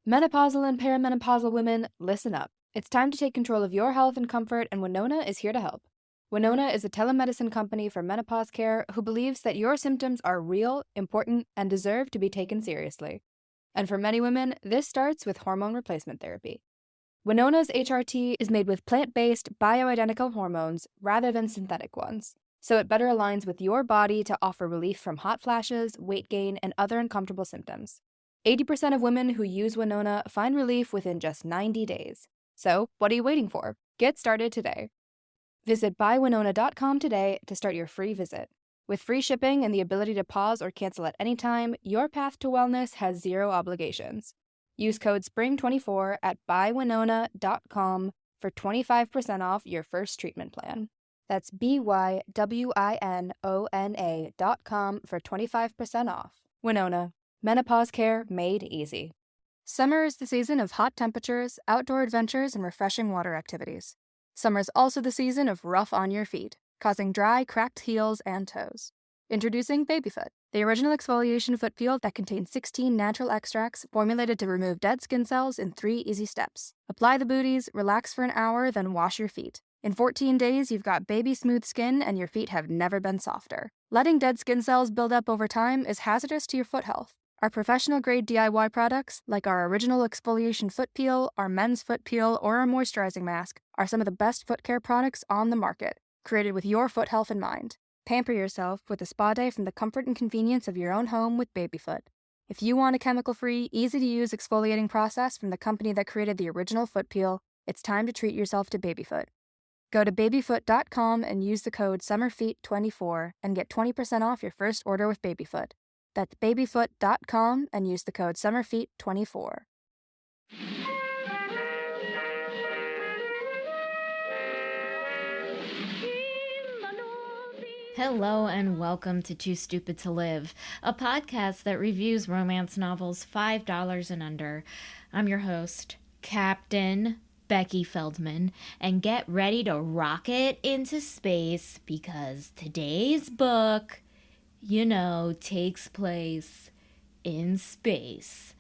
Menopausal and perimenopausal women, listen up. It's time to take control of your health and comfort, and Winona is here to help. Winona is a telemedicine company for menopause care who believes that your symptoms are real, important, and deserve to be taken seriously. And for many women, this starts with hormone replacement therapy. Winona's HRT is made with plant-based, bioidentical hormones rather than synthetic ones, so it better aligns with your body to offer relief from hot flashes, weight gain, and other uncomfortable symptoms. 80% of women who use Winona find relief within just 90 days. So, what are you waiting for? Get started today. Visit buywinona.com today to start your free visit. With free shipping and the ability to pause or cancel at any time, your path to wellness has zero obligations. Use code SPRING24 at buywinona.com for 25% off your first treatment plan. That's BYWINONA.com for 25% off. Winona. Menopause care made easy. Summer is the season of hot temperatures, outdoor adventures, and refreshing water activities. Summer is also the season of rough on your feet, causing dry, cracked heels and toes. Introducing Babyfoot, the original exfoliation foot peel that contains 16 natural extracts formulated to remove dead skin cells in 3 easy steps. Apply the booties, relax for an hour, then wash your feet. In 14 days, you've got baby smooth skin and your feet have never been softer. Letting dead skin cells build up over time is hazardous to your foot health. Our professional-grade DIY products, like our original exfoliation foot peel, our men's foot peel, or our moisturizing mask, are some of the best foot care products on the market, created with your foot health in mind. Pamper yourself with a spa day from the comfort and convenience of your own home with Babyfoot. If you want a chemical-free, easy-to-use exfoliating process from the company that created the original foot peel, it's time to treat yourself to Babyfoot. Go to babyfoot.com and use the code SUMMERFEET24 and get 20% off your first order with Babyfoot. That's babyfoot.com and use the code SUMMERFEET24. Hello and welcome to Too Stupid to Live, a podcast that reviews romance novels $5 and under. I'm your host, Captain Becky Feldman, and get ready to rocket into space because today's book, takes place in space.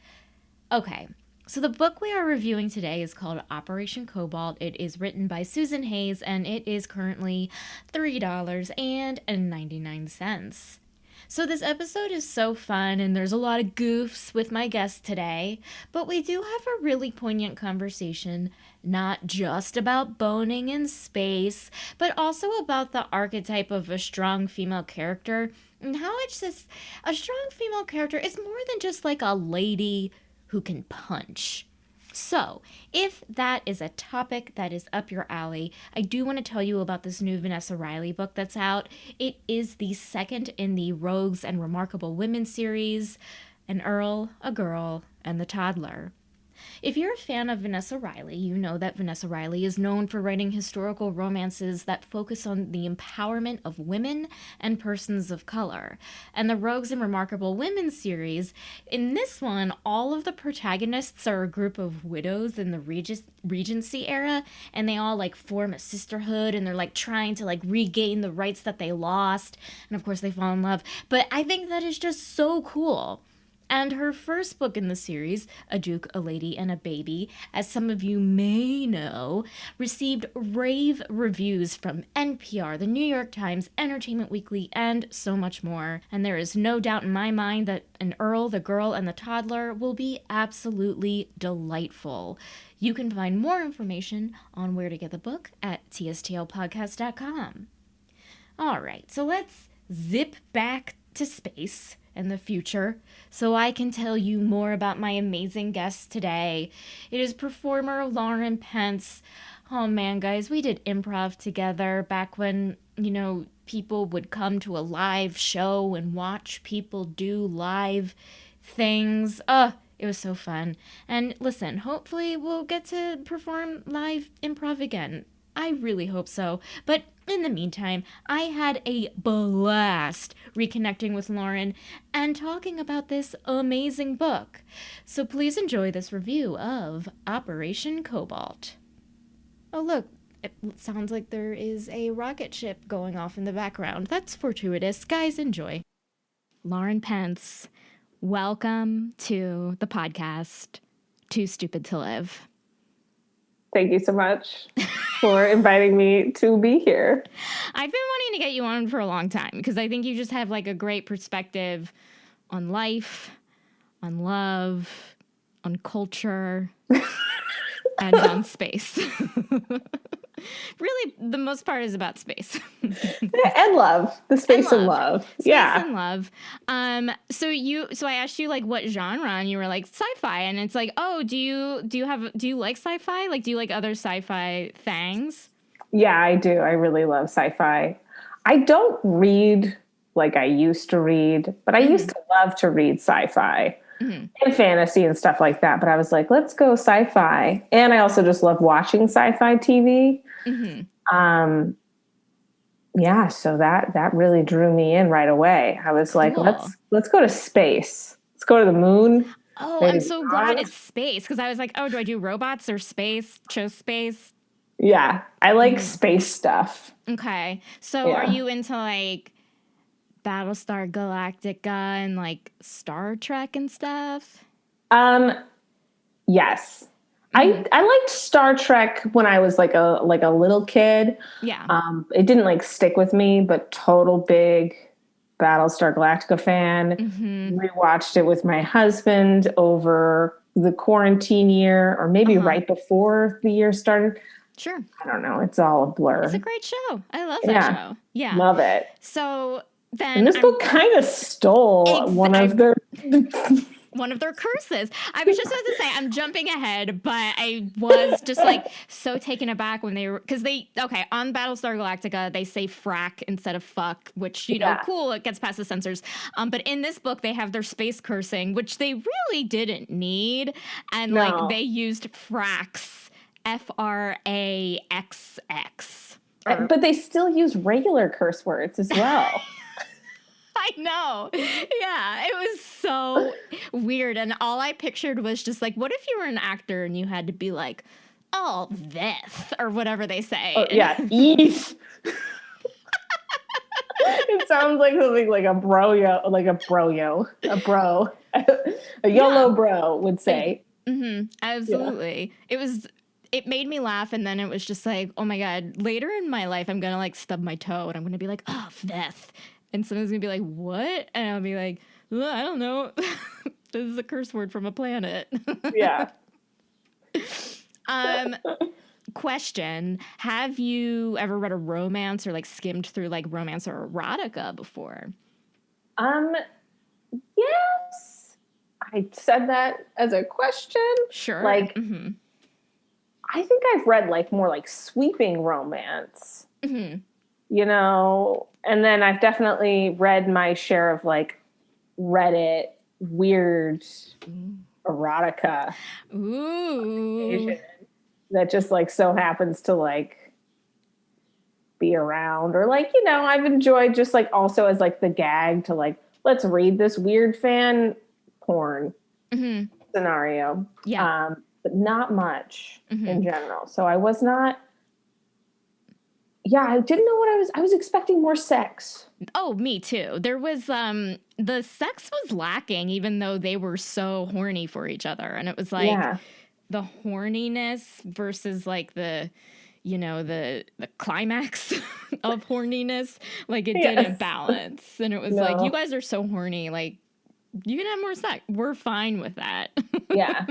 Okay, so the book we are reviewing today is called Operation Cobalt. It is written by Susan Hayes, and it is currently $3.99. So this episode is so fun, and there's a lot of goofs with my guest today, but we do have a really poignant conversation, not just about boning in space, but also about the archetype of a strong female character, and how it's just a strong female character is more than just like a lady who can punch. So, if that is a topic that is up your alley, I do want to tell you about this new Vanessa Riley book that's out. It is the second in the Rogues and Remarkable Women series, An Earl, a Girl, and the Toddler. If you're a fan of Vanessa Riley, you know that Vanessa Riley is known for writing historical romances that focus on the empowerment of women and persons of color. And the Rogues and Remarkable Women series, in this one, all of the protagonists are a group of widows in the Regency era, and they all form a sisterhood, and they're trying to regain the rights that they lost, and of course they fall in love. But I think that is just so cool. And her first book in the series, A Duke, a Lady, and a Baby, as some of you may know, received rave reviews from NPR, the New York Times, Entertainment Weekly, and so much more. And there is no doubt in my mind that An Earl, the Girl, and the Toddler will be absolutely delightful. You can find more information on where to get the book at tstlpodcast.com. All right, so let's zip back to space and the future, so I can tell you more about my amazing guest today. It is performer Lauren Pence. Oh man, guys, we did improv together back when, people would come to a live show and watch people do live things. It was so fun. And listen, hopefully we'll get to perform live improv again. I really hope so. But in the meantime, I had a blast reconnecting with Lauren and talking about this amazing book. So please enjoy this review of Operation Cobalt. Oh, look, it sounds like there is a rocket ship going off in the background. That's fortuitous. Guys, enjoy. Lauren Pence, welcome to the podcast. Too Stupid to Live. Thank you so much for inviting me to be here. I've been wanting to get you on for a long time because I think you just have like a great perspective on life, on love, on culture, and on space. Really, the most part is about space. And love. The space and love. Space and love. So I asked you like what genre, and you were like sci-fi, and it's like, oh, do you like sci-fi? Like, do you like other sci-fi things? Yeah, I do. I really love sci-fi. I don't read like I used to read, but I used to love to read sci-fi and fantasy and stuff like that. But I was like, let's go sci-fi. And I also just love watching sci-fi TV. Yeah, so that really drew me in right away. I was like, let's go to space. Let's go to the moon. Oh, I'm so glad it's space, because I was like, oh, do I do robots or space? Chose space. Yeah, I like space stuff. Okay. So are you into like Battlestar Galactica and like Star Trek and stuff? Yes. I liked Star Trek when I was like a little kid. Yeah. It didn't like stick with me, but total big Battlestar Galactica fan. Rewatched it with my husband over the quarantine year, or maybe right before the year started. Sure. I don't know. It's all a blur. It's a great show. I love that show. Yeah. Love it. So then and this book kind of stole one of their curses. I was just about to say, I'm jumping ahead, but I was just like so taken aback when they were, because on Battlestar Galactica, they say frack instead of fuck, which, cool, it gets past the censors. But in this book, they have their space cursing, which they really didn't need. And like they used fracks, FRAXX. But they still use regular curse words as well. I know. Yeah, it was so weird. And all I pictured was just like, what if you were an actor and you had to be like, oh, this, or whatever they say. Oh, yeah, eef. It sounds like something like a YOLO bro would say. Absolutely. Yeah. It made me laugh, and then it was just like, oh my God, later in my life, I'm going to like stub my toe, and I'm going to be like, oh, this. And someone's going to be like, what? And I'll be like, well, I don't know. This is a curse word from a planet. Yeah. Question. Have you ever read a romance or like skimmed through like romance or erotica before? Yes. I said that as a question. Sure. Like, I think I've read like more like sweeping romance. And then I've definitely read my share of like Reddit weird erotica. Ooh. That just like so happens to like be around, or like, I've enjoyed just like also as like the gag to like, let's read this weird fan porn scenario. Yeah. But not much in general. So I was not. Yeah, I didn't know what I was expecting more sex. Oh, me too. There was the sex was lacking, even though they were so horny for each other. And it was like the horniness versus like the climax of horniness. Like it didn't balance. And it was like, you guys are so horny, like you can have more sex. We're fine with that. Yeah.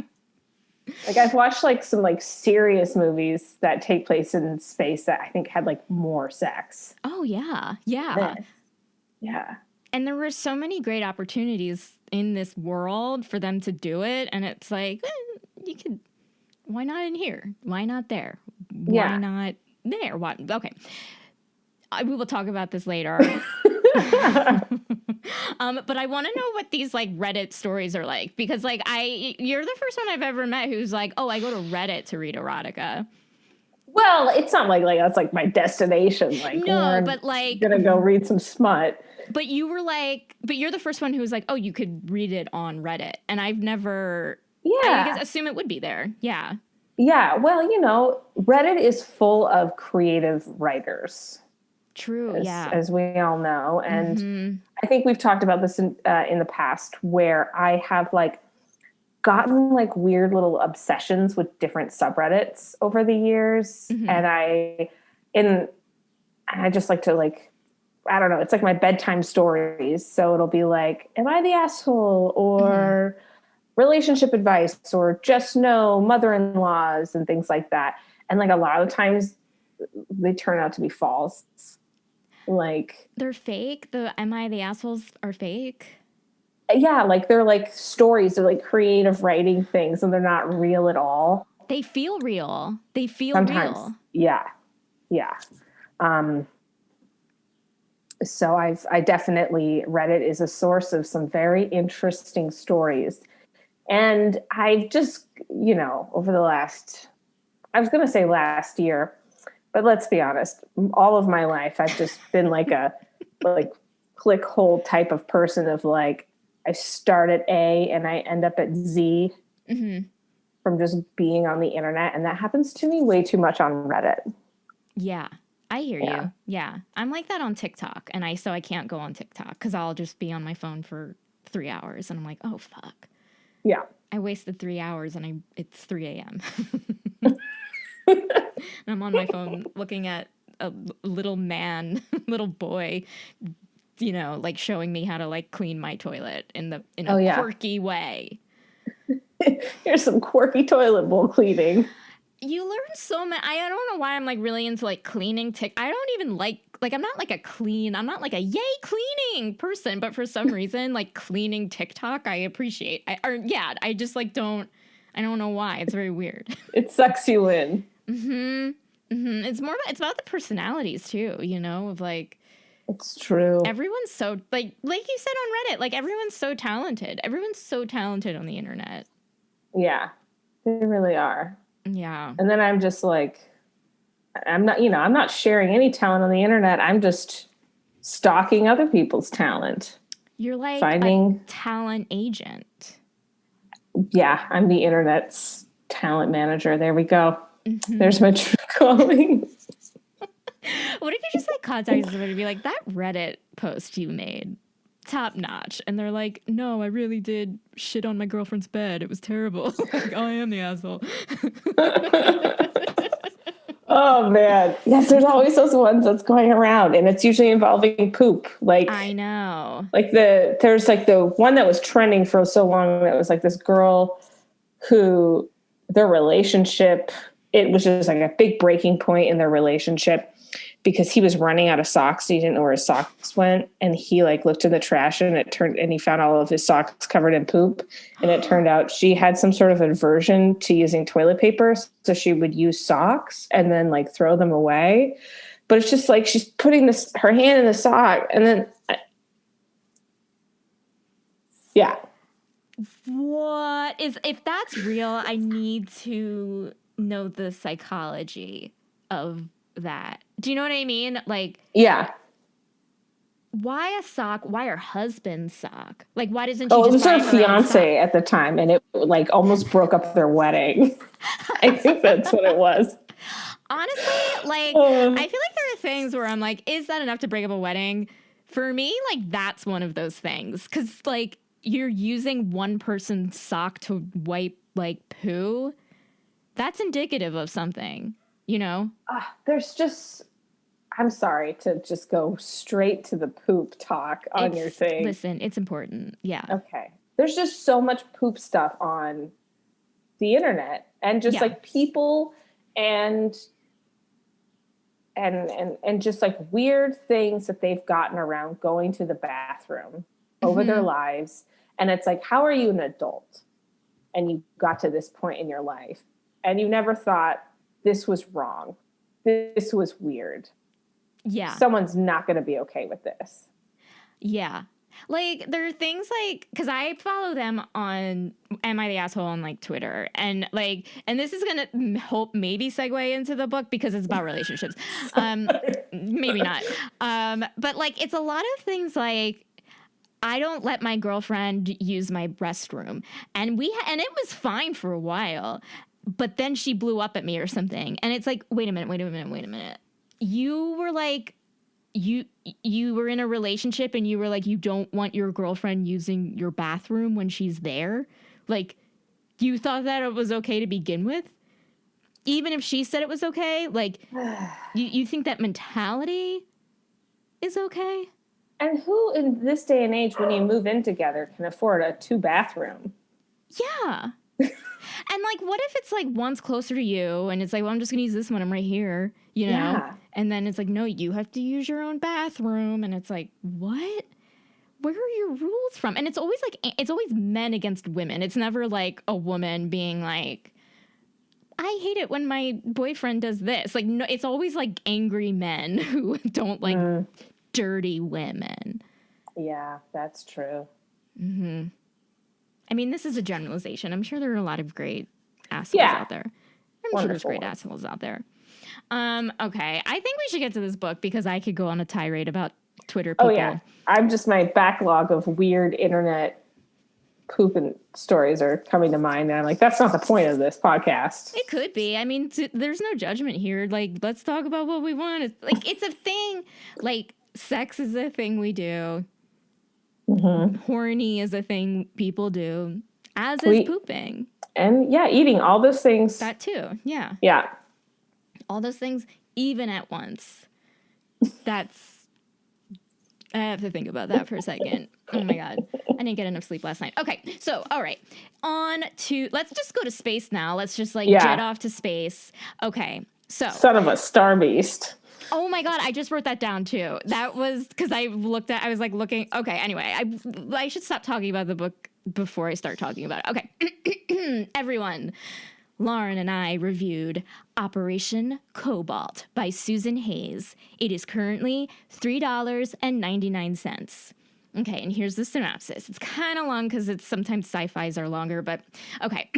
Like I've watched like some like serious movies that take place in space that I think had like more sex. Oh yeah. Yeah. Yeah. And there were so many great opportunities in this world for them to do it. And it's like, why not in here? Why not there? Why not there? Why? Okay. We will talk about this later. But I want to know what these like Reddit stories are like, because like you're the first one I've ever met who's like, oh, I go to Reddit to read erotica. Well, it's not like that's like my destination. Like, no, but like I'm gonna go read some smut. But you're the first one who was like, oh, you could read it on Reddit, and I've never. I guess assume it would be there. Yeah. Yeah. Well, Reddit is full of creative writers. True. As we all know. And I think we've talked about this in the past, where I have like gotten like weird little obsessions with different subreddits over the years. Mm-hmm. And I just like to like, I don't know, it's like my bedtime stories. So it'll be like, am I the asshole, or relationship advice, or just no mother-in-laws and things like that. And like a lot of times they turn out to be false. Like, they're fake. The Am I the Assholes are fake. Yeah, like they're like stories, they're like creative writing things, and they're not real at all. They feel real. They feel Sometimes, real. Yeah. So I definitely, Reddit is a source of some very interesting stories. And I've just, over the last, I was going to say last year, but let's be honest, all of my life, I've just been like a like click hold type of person of like, I start at A and I end up at Z from just being on the internet. And that happens to me way too much on Reddit. Yeah, I hear you. Yeah. I'm like that on TikTok. And I can't go on TikTok because I'll just be on my phone for 3 hours. And I'm like, oh, fuck. Yeah. I wasted 3 hours and it's 3 a.m. And I'm on my phone looking at a little boy, like showing me how to like clean my toilet in a quirky way. Here's some quirky toilet bowl cleaning. You learn so much. I don't know why I'm like really into like cleaning. I don't even like I'm not like I'm not like a yay cleaning person, but for some reason, like cleaning TikTok, I appreciate. I just like I don't know why. It's very weird. It sucks you in. It's about the personalities too, of like. It's true. Everyone's so like you said on Reddit, like everyone's so talented. Everyone's so talented on the internet. Yeah, they really are. Yeah. And then I'm just like, I'm not sharing any talent on the internet. I'm just stalking other people's talent. You're like finding a talent agent. Yeah, I'm the internet's talent manager. There we go. There's my true calling. What if you just like contact somebody and be like, that Reddit post you made, top notch, and they're like, no, I really did shit on my girlfriend's bed. It was terrible. Like, oh, I am the asshole. Oh man, yes, there's always those ones that's going around, and it's usually involving poop. Like, I know. Like there's like the one that was trending for so long that was like this girl who their relationship, it was just like a big breaking point in their relationship because he was running out of socks. He didn't know where his socks went. And he like looked in the trash and he found all of his socks covered in poop. And it turned out she had some sort of aversion to using toilet paper. So she would use socks and then like throw them away. But it's just like, she's putting her hand in the sock and then, yeah. If that's real, I need to know the psychology of that. Do you know what I mean? Like, yeah. Why a sock? Why her husband's sock? Like, why doesn't she it just was buy her fiance at the time, and it like almost broke up their wedding. I think that's what it was. Honestly, like, I feel like there are things where I'm like, is that enough to break up a wedding? For me, like, that's one of those things. Because, like, you're using one person's sock to wipe, like, poo. That's indicative of something, There's just, I'm sorry to just go straight to the poop talk on your thing. Listen, it's important. Yeah. Okay. There's just so much poop stuff on the internet and just like people and just like weird things that they've gotten around going to the bathroom over their lives. And it's like, how are you an adult? And you got to this point in your life and you never thought this was wrong. This was weird. Yeah. Someone's not going to be okay with this. Yeah. Like, there are things like, because I follow them on Am I the Asshole on like Twitter, and like, and this is gonna maybe segue into the book because it's about relationships. Maybe not. But like, it's a lot of things like, I don't let my girlfriend use my restroom, and it was fine for a while, but then she blew up at me or something, and it's like, wait a minute. You were like, you were in a relationship and you were like, you don't want your girlfriend using your bathroom when she's there. Like, You thought that it was okay to begin with? Even if she said it was okay? Like, you think that mentality is okay? And who in this day and age, when you move in together, can afford a 2-bathroom? Yeah. And, like, what if it's, like, one's closer to you, and it's like, well, I'm just going to use this one. I'm right here, you know? Yeah. And then it's like, no, you have to use your own bathroom. And it's like, what? Where are your rules from? And it's always, like, it's always men against women. It's never, like, a woman being like, I hate it when my boyfriend does this. Like, no, it's always, like, angry men who don't like dirty women. Yeah, that's true. Mm-hmm. I mean, this is a generalization. I'm sure there are a lot of great assholes out there. I'm sure there's great assholes out there. Okay, I think we should get to this book because I could go on a tirade about Twitter people. Oh, yeah. I'm just, my backlog of weird internet pooping stories are coming to mind. And I'm like, that's not the point of this podcast. It could be. I mean, there's no judgment here. Like, let's talk about what we want. It's, like, it's a thing. Like, sex is a thing we do. Mm-hmm. Horny is a thing people do, as is pooping. And yeah, eating, all those things. That too, yeah. Yeah. All those things, even at once. That's, I have to think about that for a second. Oh my God. I didn't get enough sleep last night. Okay, so, all right. Let's just go to space now. Let's just jet off to space. Okay, so. Son of a star beast. Oh my God, I just wrote that down too. That was because I was like looking. Okay, anyway, I should stop talking about the book before I start talking about it. Okay, everyone, Lauren and I reviewed Operation Cobalt by Susan Hayes. It is currently $3.99. Okay, and here's the synopsis. It's kind of long because sometimes sci-fis are longer, but okay.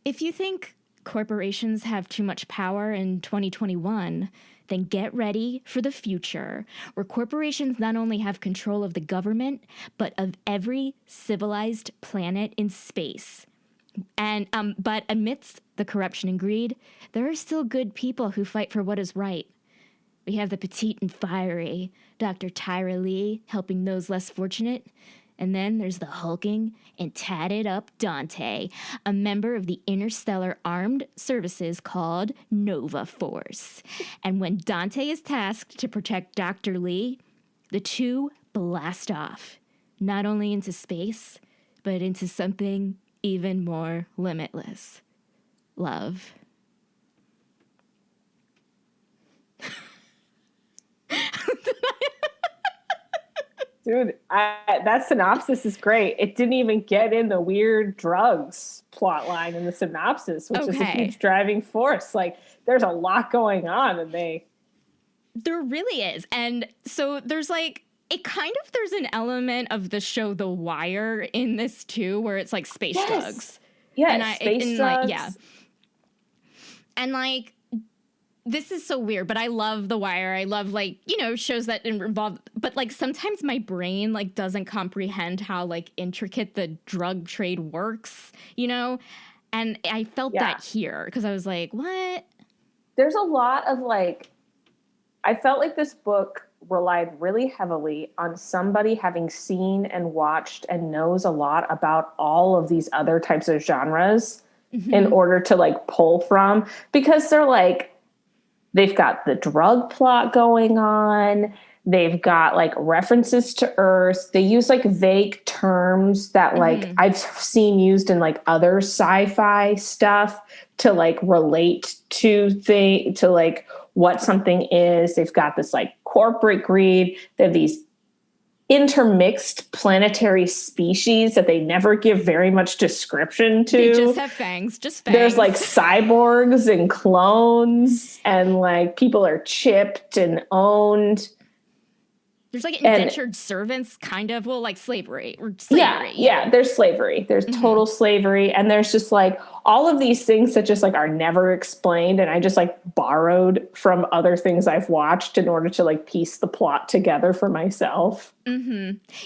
If you think corporations have too much power in 2021, then get ready for the future, where corporations not only have control of the government, but of every civilized planet in space. And but amidst the corruption and greed, there are still good people who fight for what is right. We have the petite and fiery Dr. Tyra Lee helping those less fortunate. And then there's the hulking and tatted up Dante, a member of the interstellar armed services called Nova Force. And when Dante is tasked to protect Dr. Lee, the two blast off, not only into space, but into something even more limitless. Love. Dude, that synopsis is great. It didn't even get in the weird drugs plot line in the synopsis, which is a huge driving force. Like, there's a lot going on, and there really is. And so there's like, there's an element of the show The Wire in this too, where it's like space drugs. Yeah, space drugs. Yeah. And like, this is so weird, but I love The Wire. I love, like, shows that involve, but like sometimes my brain like doesn't comprehend how like intricate the drug trade works, and I felt that here because I was like, what? There's a lot of like, I felt like this book relied really heavily on somebody having seen and watched and knows a lot about all of these other types of genres in order to like pull from, because they're like, they've got the drug plot going on. They've got like references to Earth. They use like vague terms that like I've seen used in like other sci-fi stuff to like relate to like what something is. They've got this like corporate greed. They have these intermixed planetary species that they never give very much description to. They just have fangs, There's like cyborgs and clones, and like people are chipped and owned. There's like indentured servants, kind of. Well, like slavery. Yeah, there's slavery. There's total slavery. And there's just like all of these things that just like are never explained. And I just like borrowed from other things I've watched in order to like piece the plot together for myself.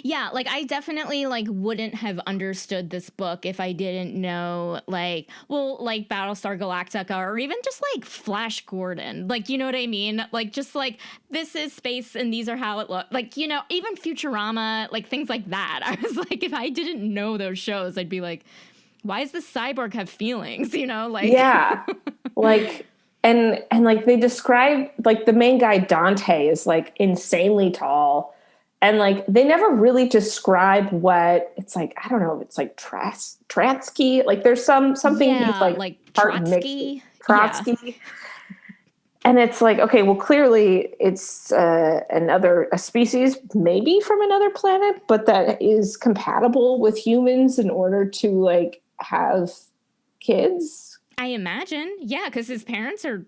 Yeah, like I definitely like wouldn't have understood this book if I didn't know like Battlestar Galactica or even just like Flash Gordon. Like, you know what I mean? Like just like this is space and these are how it looks. Like, even Futurama, like things like that. I was like, if I didn't know those shows, I'd be like, why does the cyborg have feelings? You know, like yeah, like and like they describe like the main guy Dante is like insanely tall, and like they never really describe what it's like. I don't know. It's like Trotsky. Like there's something he's like part mixed Trotsky. Yeah. Trotsky. And it's like, okay, well, clearly it's a species, maybe from another planet, but that is compatible with humans in order to like have kids. I imagine. Yeah, because his parents are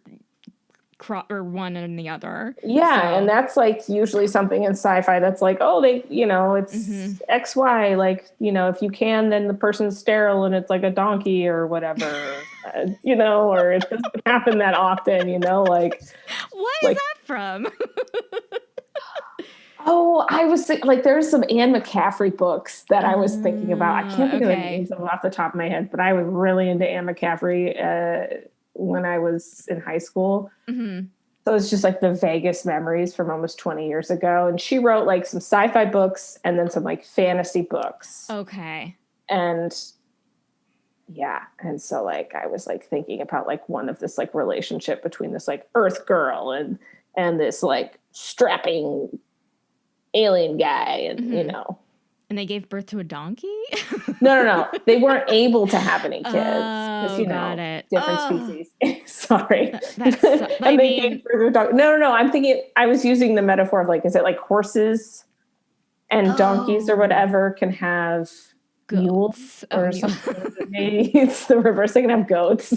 one and the other. Yeah, So. and that's like usually something in sci-fi that's like, oh, it's XY. Like, if you can, then the person's sterile and it's like a donkey or whatever, or it doesn't happen that often, like. What is that from? Oh, I was like, there's some Anne McCaffrey books that I was thinking about. I can't think of the names of them off the top of my head, but I was really into Anne McCaffrey when I was in high school. Mm-hmm. So it's just like the vaguest memories from almost 20 years ago. And she wrote like some sci-fi books and then some like fantasy books. Okay. And yeah. And so like, I was like thinking about like one of this like relationship between this like Earth girl and this like strapping alien guy. And, And they gave birth to a donkey? No. They weren't able to have any kids. Because, got it. Different species. Sorry. And they gave birth to a dog. No. I'm thinking, I was using the metaphor of like, is it like horses and donkeys or whatever can have mules or something? Maybe it's the reverse. They can have goats.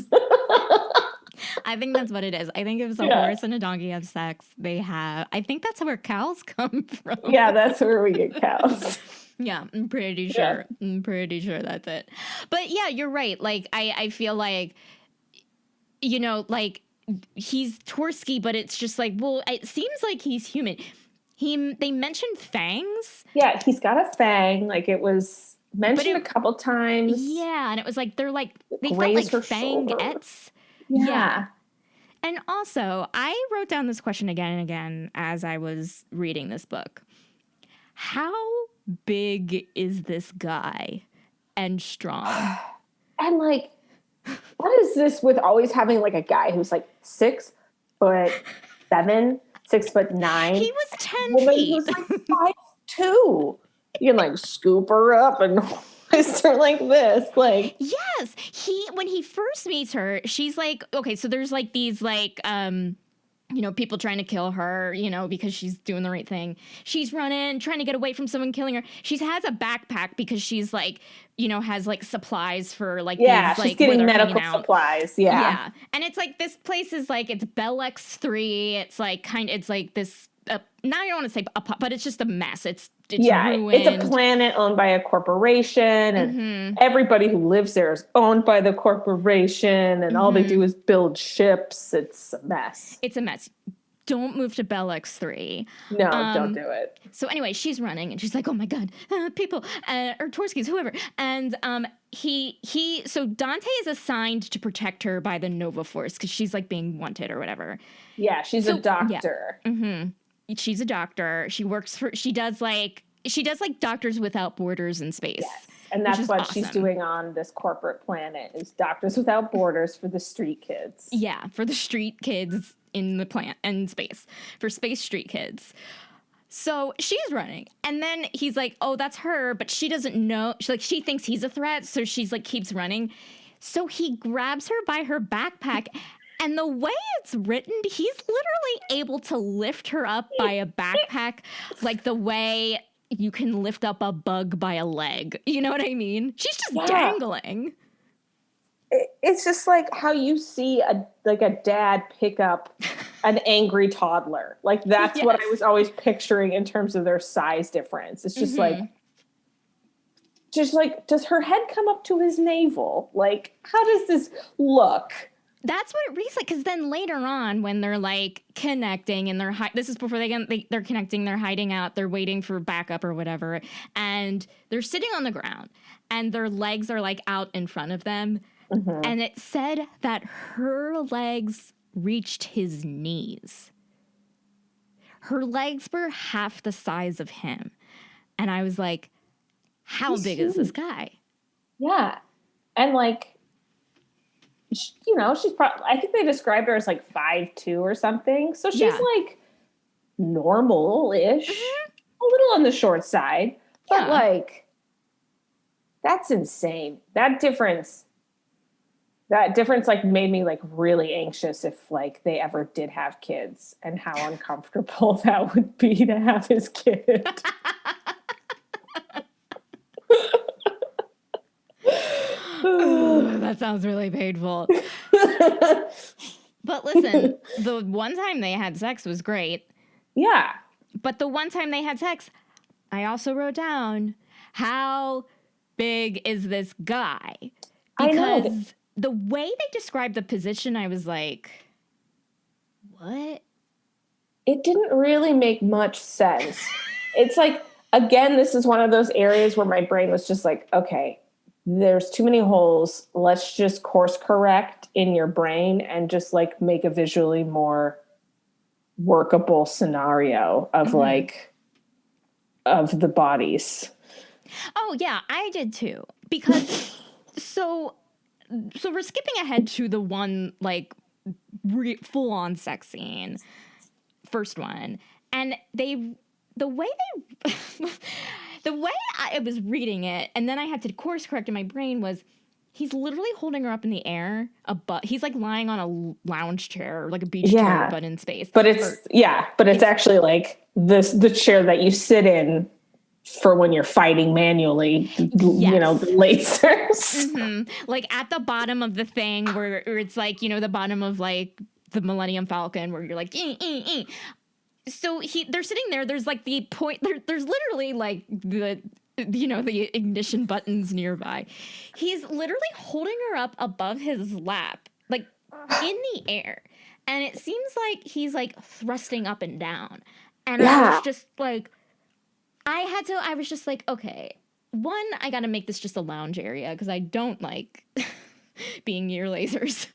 I think that's what it is. I think if a horse and a donkey have sex, I think that's where cows come from. Yeah, that's where we get cows. Yeah, I'm pretty sure. Yeah. I'm pretty sure that's it. But yeah, you're right. Like, I feel like, like he's Torsky, but it's just like, well, it seems like he's human. They mentioned fangs. Yeah, he's got a fang. Like it was mentioned a couple times. Yeah, and it was like they felt like fangettes. Yeah. And also, I wrote down this question again and again as I was reading this book. How big is this guy and strong? And like, what is this with always having like a guy who's like 6'7", 6'9"? He was 10 feet. He was like 5'2". You can like scoop her up and hoist her like this. Like, yes, when he first meets her, she's like, okay, so there's like these like people trying to kill her, because she's doing the right thing. She's running, trying to get away from someone killing her. She has a backpack because she's like, has like supplies for like these, she's like, getting medical supplies. Yeah. And it's like this place is like it's Bell X3. It's like it's like this. Now I don't want to say, but it's just a mess. It's ruined. It's a planet owned by a corporation, and everybody who lives there is owned by the corporation, and all they do is build ships. It's a mess. It's a mess. Don't move to Bell X3. No, don't do it. So anyway, she's running, and she's like, "Oh my god, people, or Torskys, whoever." And so Dante is assigned to protect her by the Nova Force because she's like being wanted or whatever. Yeah, she's a doctor. Yeah. Mm-hmm. She's a doctor. She does like Doctors Without Borders in space. Yes. And that's what awesome. She's doing on this corporate planet is Doctors Without Borders for the street kids. Yeah, for the street kids in the plant and space. For space street kids. So she's running. And then he's like, oh, that's her, but she doesn't know. She thinks he's a threat, so she's like keeps running. So he grabs her by her backpack. And the way it's written, he's literally able to lift her up by a backpack like the way you can lift up a bug by a leg. You know what I mean? She's just dangling. It's just like how you see a dad pick up an angry toddler. Like that's what I was always picturing in terms of their size difference. It's just like, does her head come up to his navel? Like, how does this look? That's what it reads like, because then later on, when they're like connecting and this is before they're connecting, they're hiding out, they're waiting for backup or whatever, and they're sitting on the ground, and their legs are like out in front of them, and it said that her legs reached his knees. Her legs were half the size of him, and I was like, "How big is this guy?" Yeah. And like, you know, she's probably, I think they described her as like 5'2" or something. So she's like normal-ish, a little on the short side, but like, that's insane. That difference like made me like really anxious if like they ever did have kids, and how uncomfortable that would be to have his kid. Oh, that sounds really painful. But listen, the one time they had sex was great. Yeah. But the one time they had sex, I also wrote down, how big is this guy? Because the way they described the position, I was like, what? It didn't really make much sense. It's like, again, this is one of those areas where my brain was just like, okay, there's too many holes. Let's just course correct in your brain and just like make a visually more workable scenario of like, of the bodies. Oh yeah, I did too. Because so we're skipping ahead to the one like full on sex scene, first one, and the way I was reading it, and then I had to course correct in my brain, was he's literally holding her up in the air, he's like lying on a lounge chair, like a beach chair, but in space. But it's actually like the chair that you sit in for when you're fighting manually, you know, the lasers. Like at the bottom of the thing where it's like, you know, the bottom of like the Millennium Falcon where you're like, So they're sitting there. There's like the point. There's literally like the ignition buttons nearby. He's literally holding her up above his lap, like in the air, and it seems like he's like thrusting up and down. And I was just like, I was just like, okay, one, I got to make this just a lounge area because I don't like being near lasers.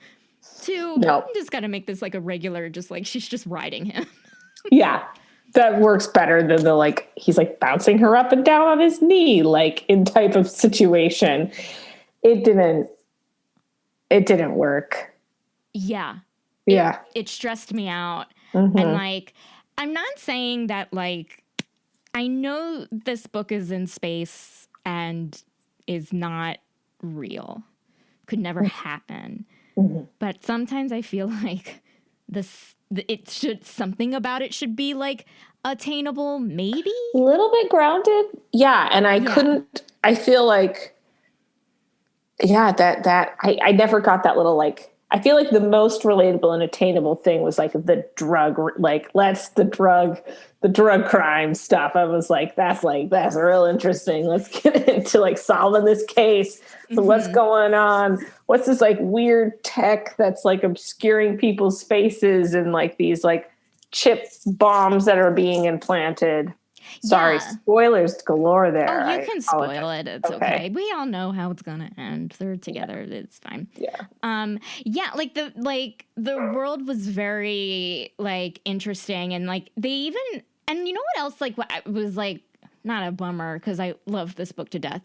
Two, I'm just got to make this like a regular, just like she's just riding him. Yeah, that works better than the like he's like bouncing her up and down on his knee, like in type of situation. It didn't work. Yeah. Yeah. It stressed me out. And like, I'm not saying that like, I know this book is in space and is not real. Could never happen. But sometimes I feel like something about it should be like attainable, maybe a little bit grounded. Yeah. And I feel like, I never got that little, like, I feel like the most relatable and attainable thing was like the drug, like the drug crime stuff. I was like, that's real interesting. Let's get into like solving this case. So what's going on? What's this like weird tech that's like obscuring people's faces and like these like chip bombs that are being implanted? Sorry, spoilers galore there. Oh, you can spoil it. It's okay. We all know how it's gonna end. They're together. It's fine. Like the world was very like interesting, and like they even, and you know what else like was like not a bummer because I love this book to death.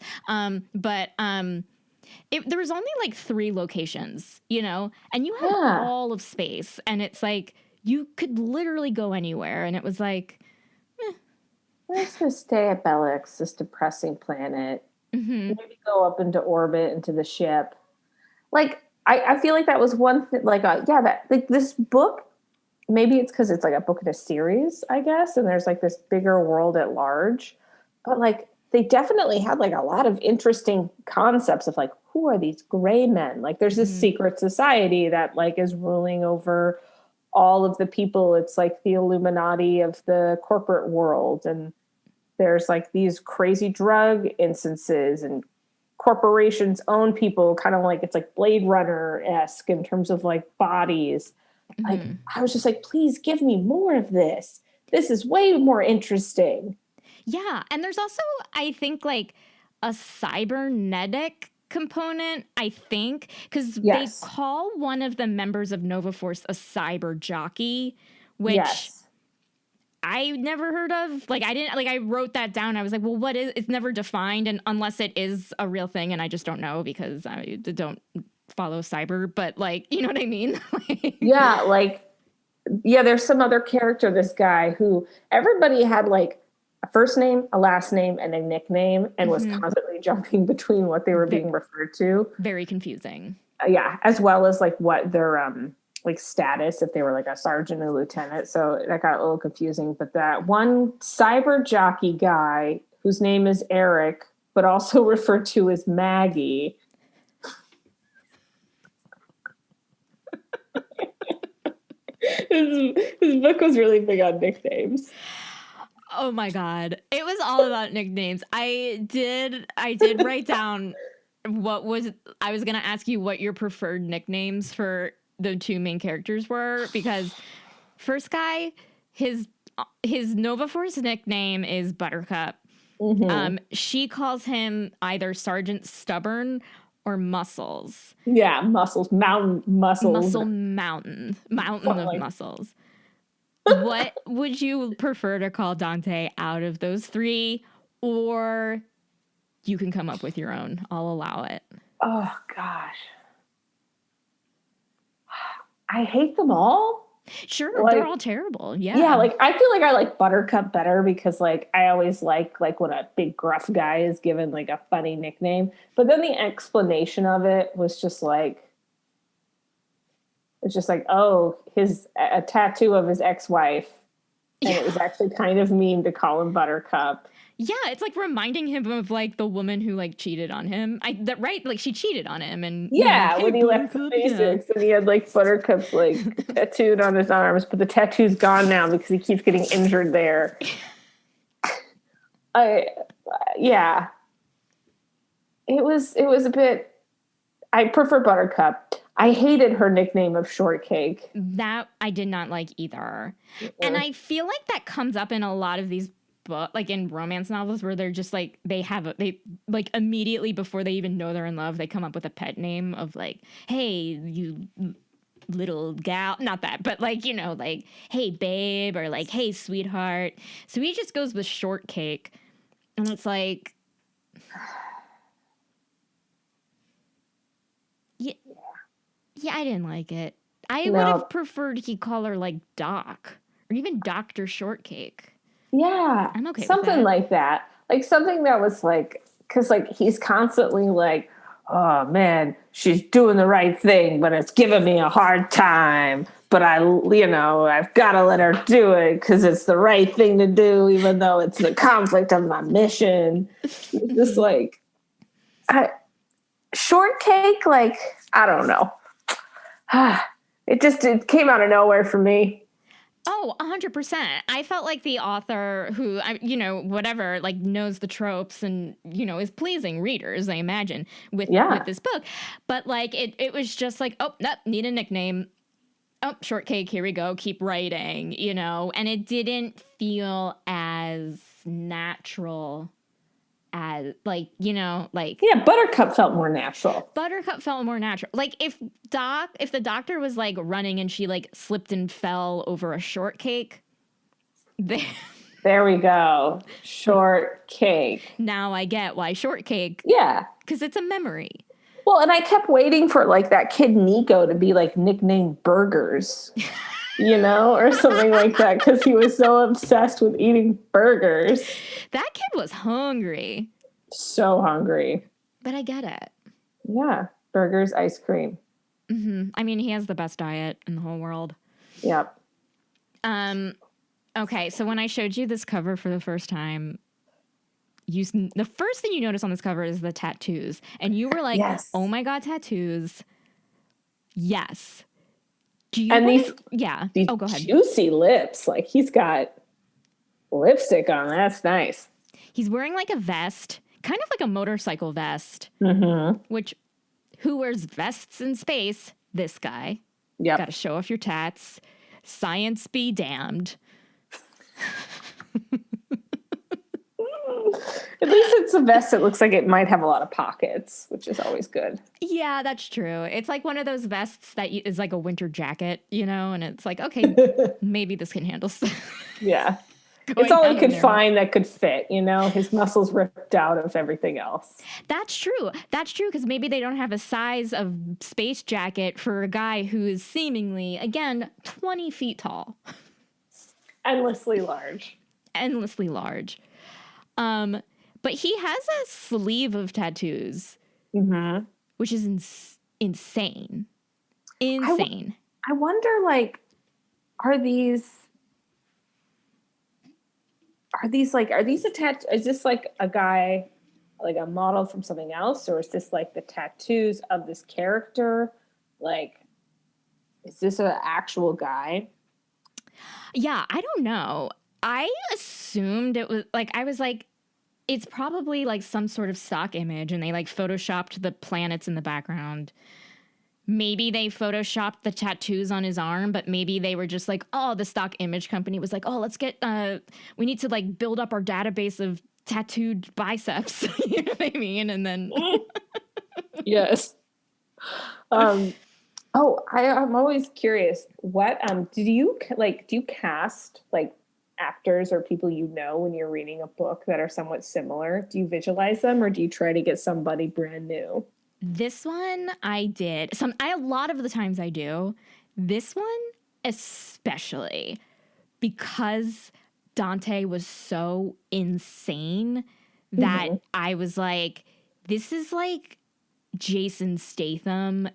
But there was only like 3 locations, you know, and you have all of space, and it's like you could literally go anywhere, and it was like, let's just stay at Bellix, this depressing planet. Maybe go up into orbit, into the ship. Like, I feel like that was one thing, like, that, like, this book, maybe it's because it's like a book in a series, I guess, and there's like this bigger world at large. But like, they definitely had like a lot of interesting concepts of like, who are these gray men? Like, there's this secret society that like is ruling over all of the people. It's like the Illuminati of the corporate world. And there's like these crazy drug instances, and corporations own people, kind of like, it's like Blade Runner-esque in terms of like bodies. Like, I was just like, please give me more of this. This is way more interesting. Yeah. And there's also, I think, like a cybernetic component, I think, because they call one of the members of Nova Force a cyber jockey, which I never heard of. Like, I didn't, like, I wrote that down. I was like, well, what is, it's never defined. And unless it is a real thing, and I just don't know because I don't follow cyber, but like, you know what I mean? Yeah, like, yeah, there's some other character, this guy who everybody had like a first name, a last name, and a nickname, and was constantly jumping between what they were being referred to. Very confusing. Yeah, as well as like what their like status, if they were like a sergeant or lieutenant. So that got a little confusing. But that one cyber jockey guy whose name is Eric, but also referred to as Maggie. His book was really big on nicknames. Oh my God. It was all about nicknames. I did write down I was going to ask you what your preferred nicknames for the two main characters were, because first guy, his Nova Force nickname is Buttercup. She calls him either Sergeant Stubborn or Muscles. Yeah, muscles, mountain muscles. Mountain of muscles. What would you prefer to call Dante out of those three? Or you can come up with your own. I'll allow it. Oh, gosh. I hate them all. Sure, like, they're all terrible. Yeah. Yeah, like I feel like I like Buttercup better because like I always like when a big gruff guy is given like a funny nickname. But then the explanation of it was just like, it's just like, oh, a tattoo of his ex-wife. And it was actually kind of mean to call him Buttercup. Yeah, it's like reminding him of like the woman who like cheated on him. Right? Like she cheated on him, and yeah, like, hey, when he left the basics, and he had like Buttercup's like tattooed on his arms, but the tattoo's gone now because he keeps getting injured there. Yeah, it was a bit. I prefer Buttercup. I hated her nickname of Shortcake. That I did not like either, and I feel like that comes up in a lot of these. But like in romance novels where they're just like they like immediately before they even know they're in love, they come up with a pet name of like, hey, you little gal, not that, but like, you know, like, hey babe, or like, hey sweetheart. So he just goes with Shortcake, and it's like, yeah, I didn't like it. I would have preferred he call her like Doc or even Dr. Shortcake. Yeah, I'm okay something with that. like that. Like something that was like, because like he's constantly like, oh man, she's doing the right thing, but it's giving me a hard time. But I've got to let her do it because it's the right thing to do, even though it's the conflict of my mission. It's just like, Shortcake, like, I don't know. It came out of nowhere for me. Oh, 100%. I felt like the author who, whatever, like knows the tropes and, is pleasing readers, I imagine, with this book. But like, it was just like, oh, nope, need a nickname. Oh, Shortcake, here we go. Keep writing, and it didn't feel as natural as yeah, Buttercup felt more natural. Like if the doctor was like running and she like slipped and fell over a shortcake, there we go, Shortcake. Now I get why Shortcake. Yeah, because it's a memory. Well, and I kept waiting for like that kid Nico to be like nicknamed Burgers. Or something like that, because he was so obsessed with eating burgers. That kid was hungry. So hungry. But I get it. Yeah. Burgers, ice cream. Mm-hmm. I mean, he has the best diet in the whole world. Yep. Okay, so when I showed you this cover for the first time, the first thing you notice on this cover is the tattoos. And you were like, yes. Oh my God, tattoos. Yes. These go ahead. Juicy lips. Like he's got lipstick on. That's nice. He's wearing like a vest, kind of like a motorcycle vest. Mm-hmm. Which, who wears vests in space? This guy. Yep. Got to show off your tats. Science be damned. At least it's a vest that looks like it might have a lot of pockets, which is always good. Yeah, that's true. It's like one of those vests that is like a winter jacket, and it's like, okay, maybe this can handle stuff. Yeah. It's all he could find that could fit, you know, his muscles ripped out of everything else. That's true. That's true, because maybe they don't have a size of space jacket for a guy who is seemingly, again, 20 feet tall. Endlessly large. Endlessly large. But he has a sleeve of tattoos, which is insane. Insane. I wonder, like, are these attached? Is this like a guy, like a model from something else, or is this like the tattoos of this character? Like, is this an actual guy? Yeah, I don't know. I assumed it was like, I was like, it's probably like some sort of stock image, and they like photoshopped the planets in the background. Maybe they photoshopped the tattoos on his arm, but maybe they were just like, oh, the stock image company was like, oh, let's get, we need to like build up our database of tattooed biceps. You know what I mean? And then. Yes. I'm always curious. What do you cast like actors or people you know when you're reading a book that are somewhat similar? Do you visualize them, or do you try to get somebody brand new? This one I did. A lot of the times I do. This one especially, because Dante was so insane that I was like, this is like Jason Statham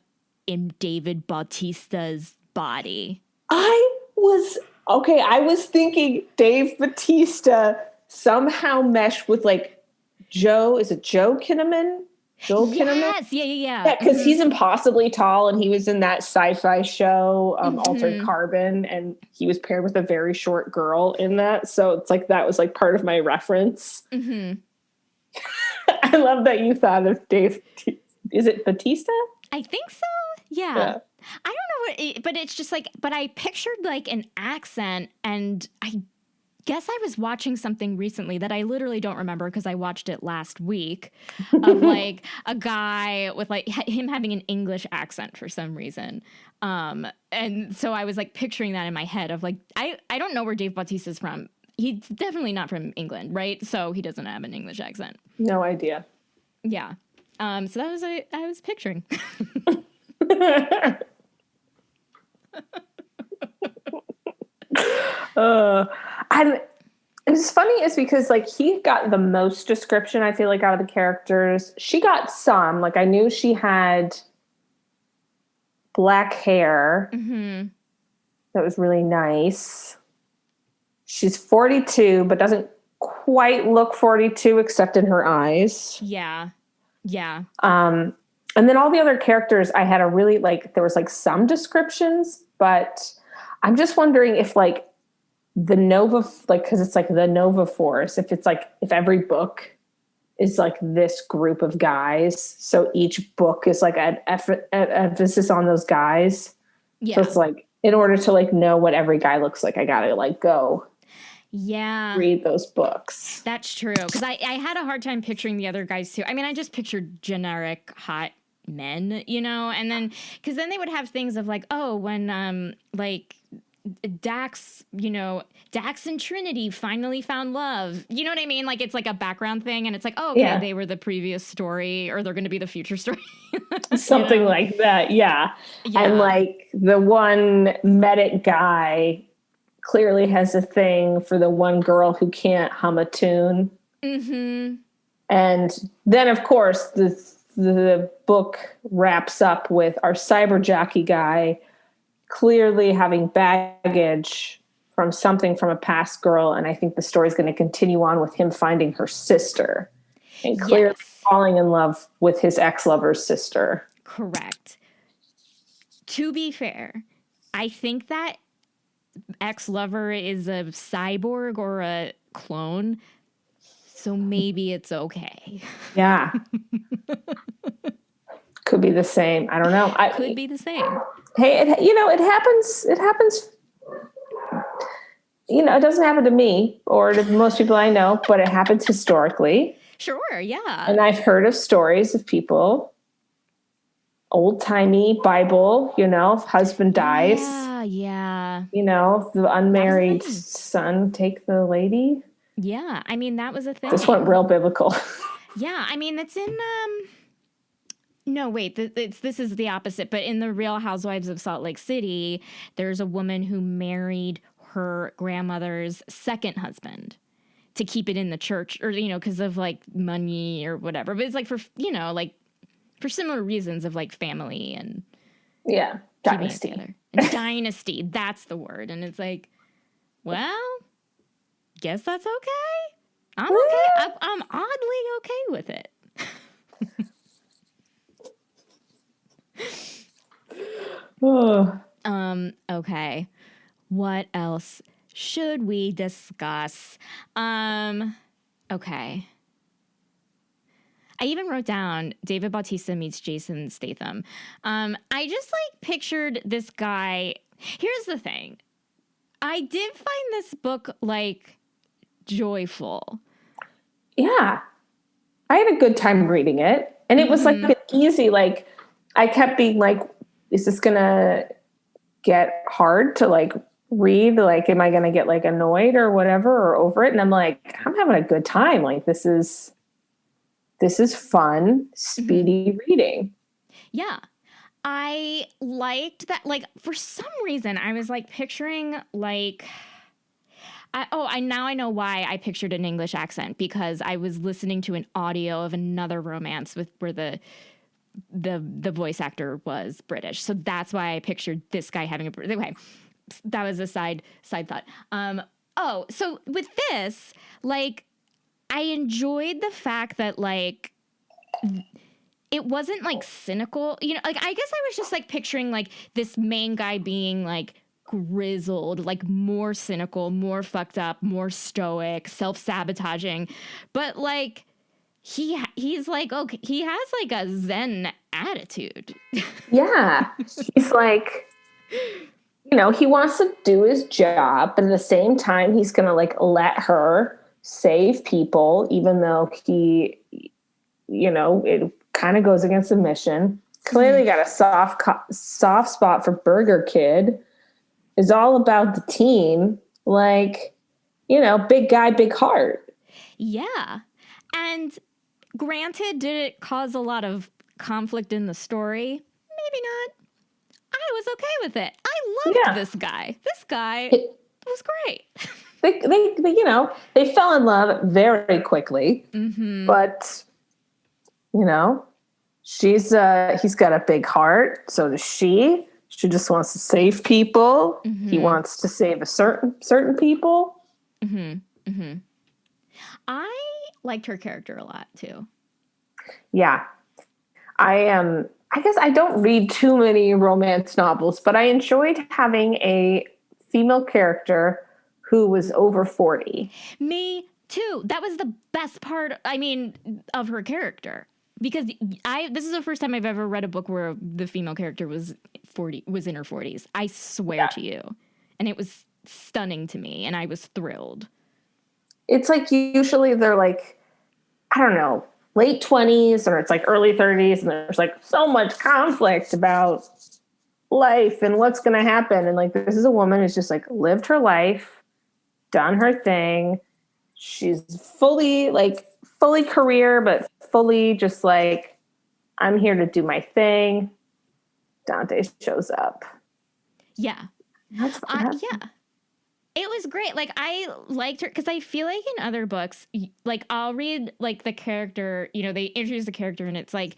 in David Bautista's body. I was thinking Dave Bautista somehow meshed with like Joe Kinnaman? Joel Kinnaman? Yes, yeah. Yeah, because he's impossibly tall, and he was in that sci-fi show, Altered Carbon, and he was paired with a very short girl in that. So it's like that was like part of my reference. I love that you thought of Dave. Is it Bautista? I think so. Yeah. I don't know but it's just like, but I pictured like an accent, and I guess I was watching something recently that I literally don't remember because I watched it last week, of like a guy with like him having an English accent for some reason. And so I was like picturing that in my head of like, I don't know where Dave Bautista's from. He's definitely not from England, right? So he doesn't have an English accent. No idea. Yeah. So that was I was picturing. And it's funny is because like he got the most description, I feel like, out of the characters. She got some, like I knew she had black hair. That was really nice. She's 42, but doesn't quite look 42 except in her eyes. Yeah. And then all the other characters, I had a really like, there was like some descriptions, but I'm just wondering if like the Nova, like, cause it's like the Nova Force, if it's like, if every book is like this group of guys. So each book is like an emphasis on those guys. Yeah. So it's like, in order to like know what every guy looks like, I gotta like go read those books. That's true. Because I had a hard time picturing the other guys too. I mean, I just pictured generic hot men, you know, and then because then they would have things of like, oh, when like Dax and Trinity finally found love, you know what I mean? Like it's like a background thing, and it's like, oh, okay, they were the previous story, or they're going to be the future story. Something like that. Yeah. And like the one medic guy clearly has a thing for the one girl who can't hum a tune. And then of course the book wraps up with our cyber jockey guy clearly having baggage from something from a past girl. And I think the story is going to continue on with him finding her sister and clearly falling in love with his ex-lover's sister. Correct. To be fair, I think that ex-lover is a cyborg or a clone, so maybe it's okay. Yeah. Could be the same. I don't know. Could be the same. Hey, it happens. It happens. You know, it doesn't happen to me or to most people I know, but it happens historically. Sure, yeah. And I've heard of stories of people old-timey Bible, husband dies, Yeah. the unmarried thing. son take the lady. Yeah, I mean, that was a thing. This went real biblical. Yeah, I mean, it's in, no, wait, this is the opposite, but in the Real Housewives of Salt Lake City, there's a woman who married her grandmother's second husband to keep it in the church, or, because of, like, money or whatever. But it's, like, for, like, for similar reasons of, like, family and Yeah, dynasty. Keeping it together. And dynasty, that's the word. And it's like, well, guess that's okay. I'm okay. I'm oddly okay with it. Okay. What else should we discuss? Okay. I even wrote down David Bautista meets Jason Statham. I just like pictured this guy. Here's the thing. I did find this book like joyful. Yeah. I had a good time reading it. And it was like an easy, like, I kept being like, is this going to get hard to like read? Like, am I going to get like annoyed or whatever or over it? And I'm like, I'm having a good time. Like, this is fun, speedy reading. Yeah. I liked that. Like, for some reason, I was like picturing like, now I know why I pictured an English accent, because I was listening to an audio of another romance where the voice actor was British. So that's why I pictured this guy having okay. That was a side thought. So with this, like, I enjoyed the fact that like it wasn't like cynical, like, I guess I was just like picturing like this main guy being like grizzled, like more cynical, more fucked up, more stoic, self-sabotaging, but like he's like, okay, he has like a Zen attitude. Yeah. He's like, he wants to do his job, but at the same time, he's going to like let her save people, even though he, it kind of goes against the mission. Clearly got a soft spot for Burger Kid. Is all about the team. Like, big guy, big heart. Yeah. And granted, did it cause a lot of conflict in the story? Maybe not. I was okay with it. I loved this guy. This guy was great. They fell in love very quickly, but he's got a big heart. So does she. She just wants to save people. He wants to save a certain people. I liked her character a lot too. Yeah, I guess I don't read too many romance novels, but I enjoyed having a female character who was over 40. Me too. That was the best part, of her character. Because this is the first time I've ever read a book where the female character was in her 40s. I swear to you. And it was stunning to me, and I was thrilled. It's like usually they're like, I don't know, late 20s, or it's like early 30s, and there's like so much conflict about life and what's going to happen. And like, this is a woman who's just like lived her life, done her thing. She's fully career, but fully just like, I'm here to do my thing. Dante shows up. Yeah. Yeah. It was great. Like, I liked her because I feel like in other books, like, I'll read like the character, they introduce the character and it's like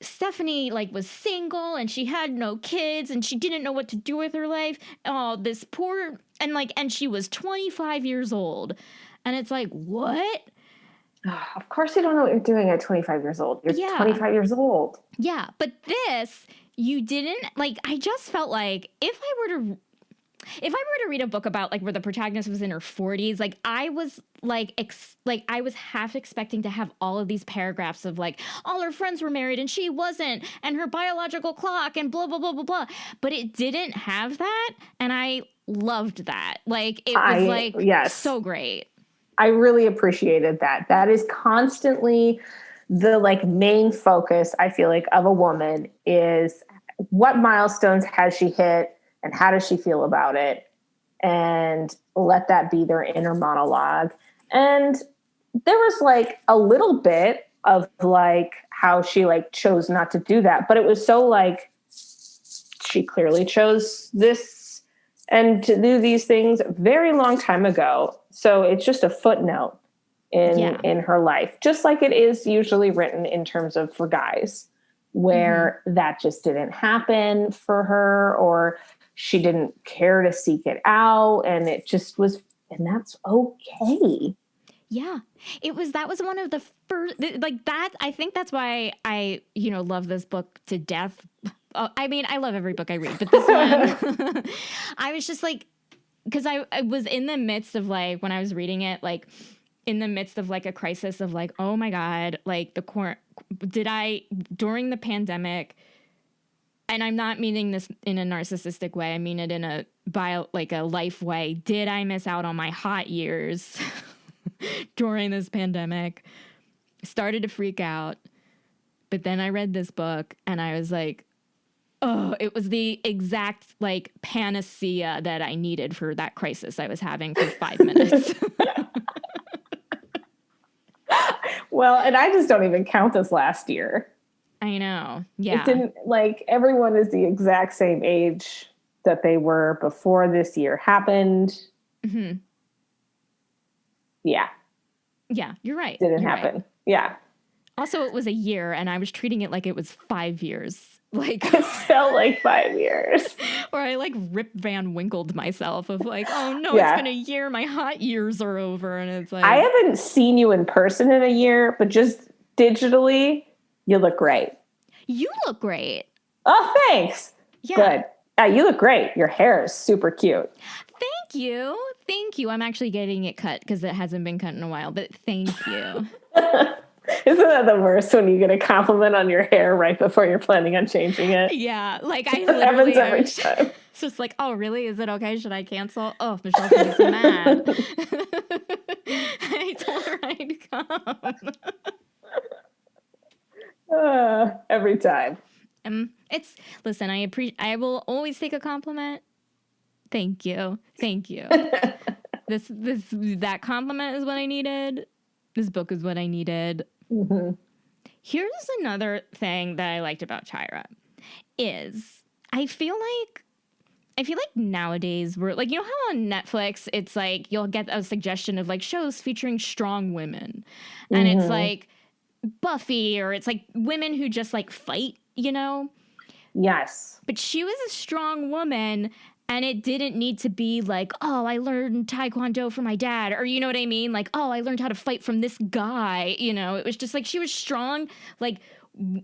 Stephanie like was single and she had no kids and she didn't know what to do with her life. Oh, this poor, and she was 25 years old. And it's like, what? Of course you don't know what you're doing at 25 years old. You're 25 years old. Yeah, but this, you didn't, like, I just felt like if I were to read a book about like where the protagonist was in her 40s, like I was like I was half expecting to have all of these paragraphs of like all her friends were married and she wasn't, and her biological clock and blah blah blah blah blah. But it didn't have that, and I loved that. Like it was so great. I really appreciated that. That is constantly the like main focus, I feel like, of a woman is what milestones has she hit and how does she feel about it, and let that be their inner monologue. And there was like a little bit of like how she like chose not to do that, but it was so like she clearly chose this and to do these things a very long time ago. So it's just a footnote in her life, just like it is usually written in terms of for guys, where that just didn't happen for her, or she didn't care to seek it out, and it just was, and that's okay. Yeah, that was one of the first, like that. I think that's why I, love this book to death. I mean, I love every book I read, but this one, I was just like, because I was in the midst of like, when I was reading it, like in the midst of like a crisis of like, oh my God, like during the pandemic, and I'm not meaning this in a narcissistic way, I mean it in a life way. Did I miss out on my hot years during this pandemic? Started to freak out. But then I read this book and I was like, oh, it was the exact like panacea that I needed for that crisis I was having for 5 minutes. Well, and I just don't even count as last year. I know. Yeah. It didn't, like, everyone is the exact same age that they were before this year happened. Mm-hmm. Yeah. Yeah, you're right. Didn't happen. Right. Yeah. Also, it was a year, and I was treating it like it was 5 years. Like it felt like 5 years. Or I like Rip Van Winkled myself of like, oh no, It's been a year. My hot years are over, and it's like, I haven't seen you in person in a year, but just digitally, you look great. You look great. Oh, thanks. Yeah. Good. You look great. Your hair is super cute. Thank you. Thank you. I'm actually getting it cut because it hasn't been cut in a while, but thank you. Isn't that the worst when you get a compliment on your hair right before you're planning on changing it? Yeah. Like I literally every time. It's just like, oh, really? Is it okay? Should I cancel? Oh, Michelle's going to be so mad. I told her I'd come. Every time. Listen, I will always take a compliment. Thank you. That compliment is what I needed. This book is what I needed. Mm-hmm. Here's another thing that I liked about Tyra is I feel like nowadays we're like, how on Netflix it's like you'll get a suggestion of like shows featuring strong women, and it's like Buffy, or it's like women who just like fight, Yes. But she was a strong woman, and it didn't need to be like, oh, I learned Taekwondo from my dad, or you know what I mean? Like, oh, I learned how to fight from this guy. It was just like she was strong, like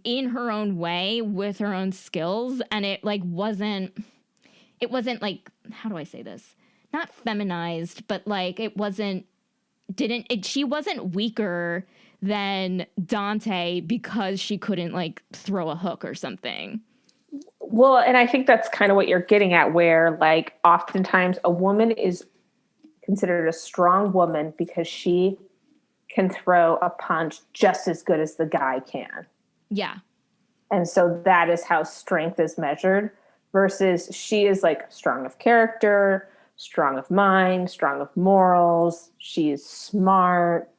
in her own way with her own skills. And it like wasn't like, how do I say this? Not feminized, but like she wasn't weaker than Dante because she couldn't like throw a hook or something. Well, and I think that's kind of what you're getting at, where like oftentimes a woman is considered a strong woman because she can throw a punch just as good as the guy can. Yeah. And so that is how strength is measured, versus she is like strong of character, strong of mind, strong of morals. She's smart,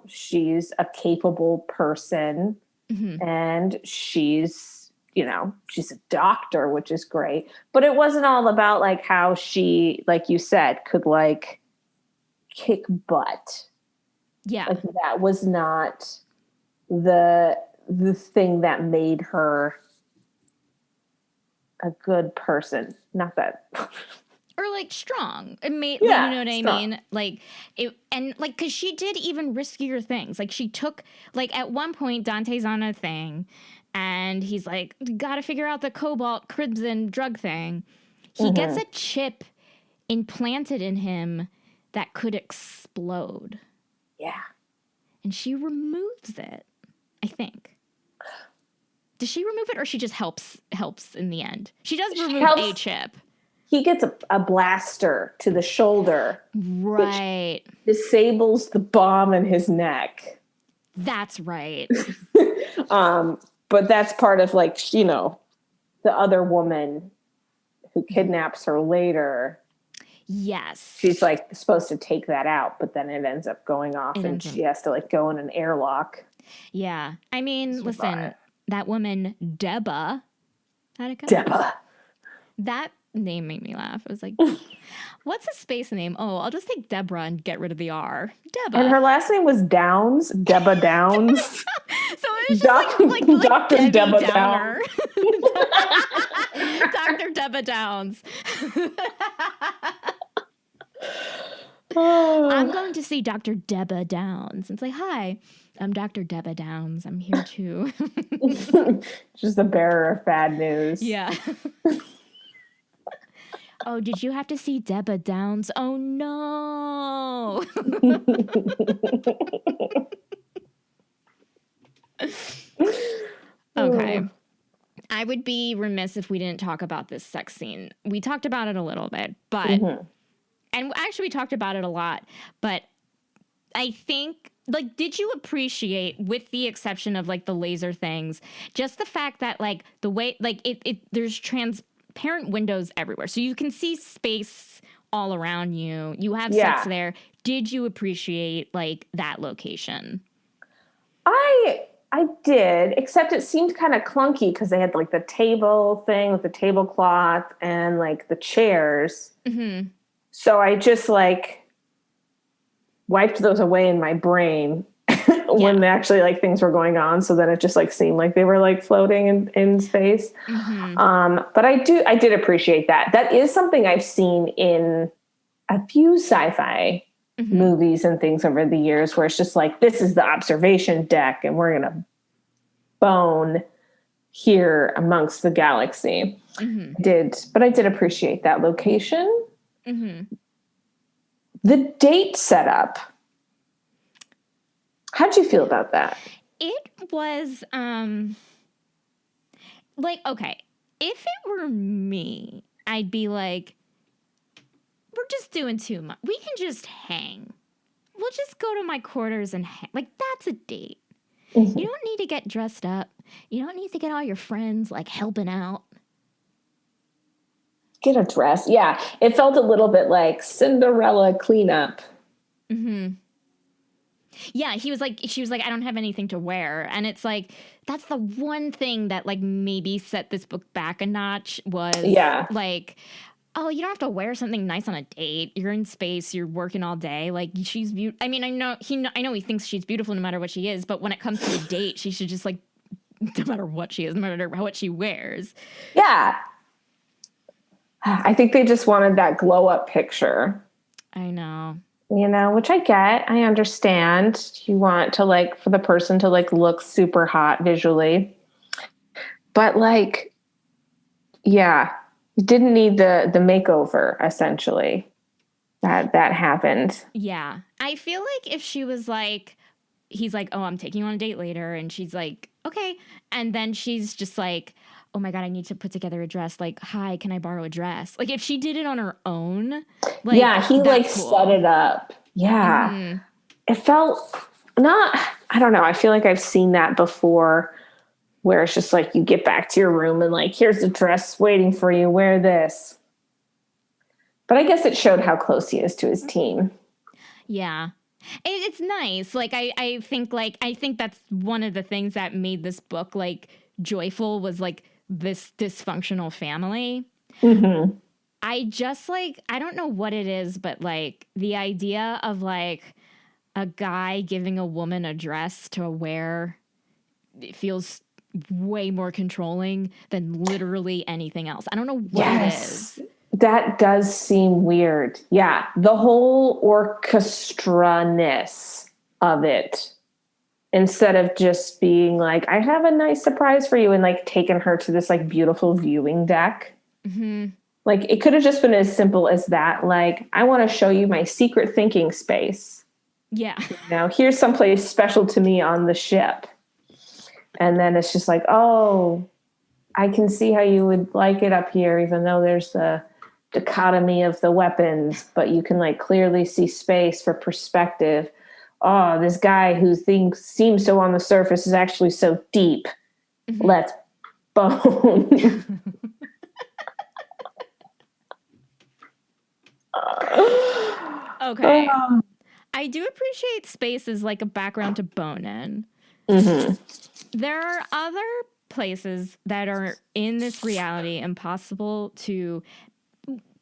she's a capable person, and she's a doctor, which is great. But it wasn't all about like how she, like you said, could like kick butt. Yeah. Like that was not the thing that made her a good person. Not that. Or like strong. It made, yeah, you know what strong. I mean? Like it, and like, cause she did even riskier things. Like she took, like at one point Dante's on a thing, and he's like, got to figure out the cobalt crimson drug thing. He gets a chip implanted in him that could explode. Yeah. And she removes it, I think. Does she remove it, or she just helps in the end? She does remove a chip. He gets a blaster to the shoulder. Right. Which disables the bomb in his neck. That's right. But that's part of like, the other woman who kidnaps her later. Yes. She's like supposed to take that out, but then it ends up going off and she has to like go in an airlock. Yeah. I mean, listen, that woman, Deba. How'd it go? Deba. That name made me laugh. I was like, what's a space name? Oh, I'll just take Deborah and get rid of the R. Deba. And her last name was Downs, Deba Downs. So it was just like Dr. Debbie Deba Downer. Dr. Deba Downs. I'm going to see Dr. Deba Downs and say, hi, I'm Dr. Deba Downs. I'm here too. Just the bearer of bad news. Yeah. Oh, did you have to see Deba Downs? Oh, no. Okay. I would be remiss if we didn't talk about this sex scene. We talked about it a little bit, but, and actually we talked about it a lot, but I think, like, did you appreciate, with the exception of like the laser things, just the fact that like the way, like there's transparent windows everywhere. So you can see space all around you. You have sex there. Did you appreciate like that location? I did, except it seemed kind of clunky because they had like the table thing with the tablecloth and like the chairs. Mm-hmm. So I just like wiped those away in my brain when actually like things were going on. So then it just like seemed like they were like floating in space. Mm-hmm. But I did appreciate that. That is something I've seen in a few sci-fi movies and things over the years where it's just like, this is the observation deck and we're going to bone here amongst the galaxy. But I did appreciate that location. The date setup. How'd you feel about that? It was, like, okay, if it were me, I'd be like, we're just doing too much. We can just hang. We'll just go to my quarters and hang. Like, that's a date. You don't need to get dressed up. You don't need to get all your friends, like, helping out. Get a dress. Yeah. It felt a little bit like Cinderella cleanup. Yeah, she was like, I don't have anything to wear. And it's like, that's the one thing that, like, maybe set this book back a notch was, like, oh, you don't have to wear something nice on a date. You're in space. You're working all day. Like, she's beautiful. I mean, I know he thinks she's beautiful no matter what she is, but when it comes to a date, she should just, like, no matter what she is, no matter what she wears. Yeah. I think they just wanted that glow up picture. I know. Which I get. I understand. You want to, like, for the person to, like, look super hot visually. But, like, yeah. You didn't need the makeover, essentially. That happened. Yeah. I feel like if she was like, he's like, oh, I'm taking you on a date later. And she's like, okay. And then she's just like, oh my God, I need to put together a dress. Like, hi, can I borrow a dress? Like, if she did it on her own. Like, yeah, he like cool. Set it up. Yeah. It felt not, I don't know. I feel like I've seen that before. Where it's just like you get back to your room and like, here's the dress waiting for you. Wear this. But I guess it showed how close he is to his team. Yeah. It's nice. Like, I think that's one of the things that made this book like joyful was like this dysfunctional family. I just like, I don't know what it is, but like the idea of like a guy giving a woman a dress to wear, it feels way more controlling than literally anything else. I don't know what it is. That does seem weird. Yeah. The whole orchestra-ness of it, instead of just being like, I have a nice surprise for you and like taking her to this like beautiful viewing deck. Like it could have just been as simple as that. Like, I want to show you my secret thinking space. Yeah. Now here's someplace special to me on the ship. And then it's just like, oh, I can see how you would like it up here, even though there's the dichotomy of the weapons, but you can like clearly see space for perspective. oh, this guy who seems so on the surface is actually so deep. Mm-hmm. Let's bone. Okay. I do appreciate space as like a background to bone in. Mm-hmm. There are other places that are in this reality impossible to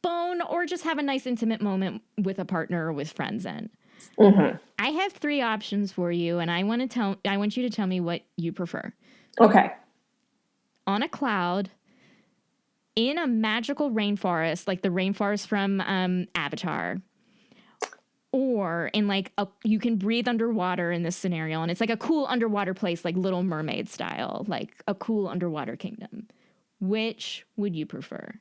bone or just have a nice intimate moment with a partner or with friends in. Mm-hmm. I have 3 options for you, and I want you to tell me what you prefer. Okay. On a cloud, in a magical rainforest, like the rainforest from Avatar, or in like you can breathe underwater in this scenario, and it's like a cool underwater place, like Little Mermaid style, like a cool underwater kingdom. Which would you prefer?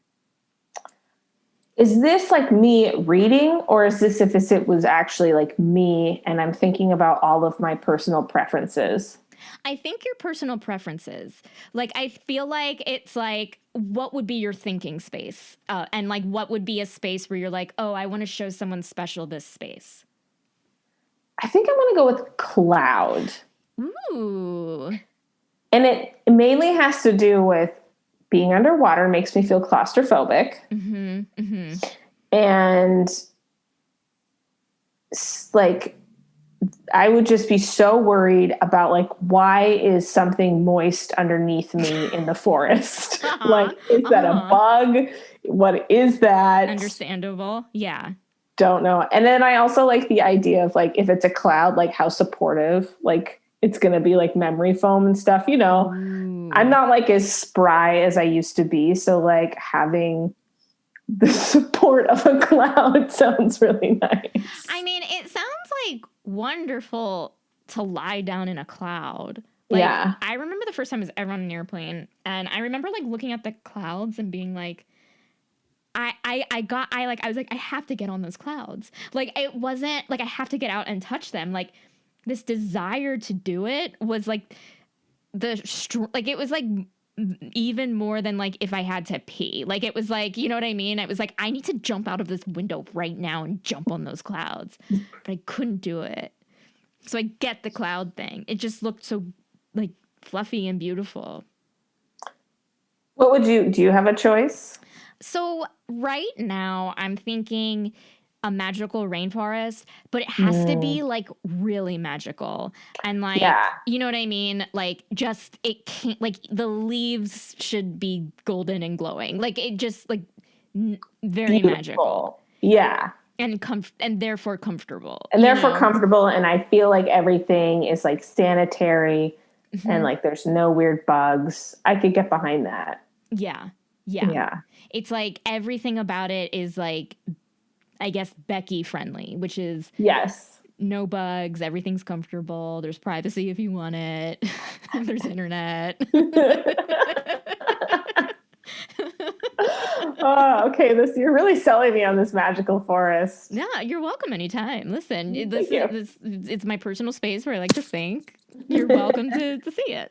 Is this like me reading, or is this if it was actually like me and I'm thinking about all of my personal preferences? I think your personal preferences. Like, I feel like it's like, what would be your thinking space? And like, what would be a space where you're like, oh, I want to show someone special this space? I think I'm going to go with cloud. Ooh. And it mainly has to do with being underwater makes me feel claustrophobic. Mm-hmm. Mm-hmm. And like, I would just be so worried about like, why is something moist underneath me in the forest? Like, is that a bug? What is that? Understandable. Yeah. Don't know. And then I also like the idea of like, if it's a cloud, like how supportive, like it's going to be like memory foam and stuff, you know. Ooh. I'm not like as spry as I used to be. So like having the support of a cloud sounds really nice. I mean, it sounds like wonderful to lie down in a cloud. Like, yeah. I remember the first time I was ever on an airplane, and I remember like looking at the clouds and being like, I was like, I have to get on those clouds. Like, it wasn't like I have to get out and touch them. Like, this desire to do it was like like it was like even more than like if I had to pee. Like, it was like, you know what I mean? It was like, I need to jump out of this window right now and jump on those clouds, but I couldn't do it. So I get the cloud thing. It just looked so like fluffy and beautiful. What would do you have a choice? So right now I'm thinking a magical rainforest, but it has to be like really magical. And like, you know what I mean? Like, just, it can't, like, the leaves should be golden and glowing. Like, it just, like, very beautiful. Magical. Yeah. And therefore comfortable. And therefore comfortable. And I feel like everything is like sanitary and like there's no weird bugs. I could get behind that. Yeah. It's like everything about it is like, I guess, Becky friendly, which is no bugs, everything's comfortable, there's privacy if you want it, there's internet. Oh, okay. You're really selling me on this magical forest. Yeah, you're welcome anytime. Listen, it's my personal space where I like to think. You're welcome to see it.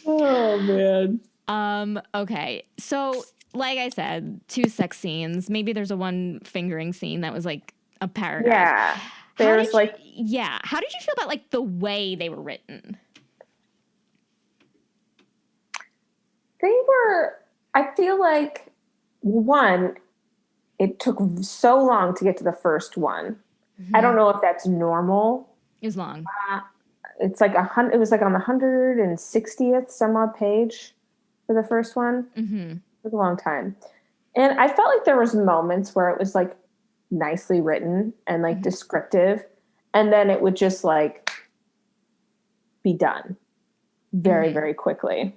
Oh man. Okay. So, like I said, 2 sex scenes. Maybe there's a 1 fingering scene that was like a paragraph. Yeah. There's like how did you feel about like the way they were written? I feel like, one, it took so long to get to the first one. I don't know if that's normal. It was long. It's like it was like on the 160th some odd page for the first one. It took a long time. And I felt like there was moments where it was like nicely written and like descriptive. And then it would just like be done very, very quickly.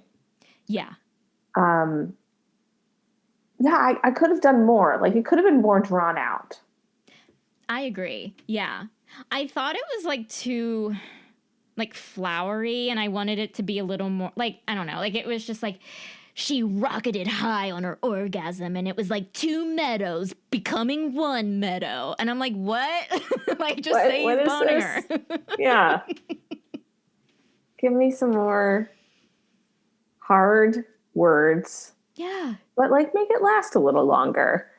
Yeah. Yeah, I could have done more. Like, it could have been more drawn out. I agree. Yeah. I thought it was like too like flowery, and I wanted it to be a little more like, I don't know, like it was just like she rocketed high on her orgasm and it was like 2 meadows becoming 1 meadow. And I'm like, what? Like, just say he's boning her. Yeah. Give me some more hard words. Yeah. But like make it last a little longer.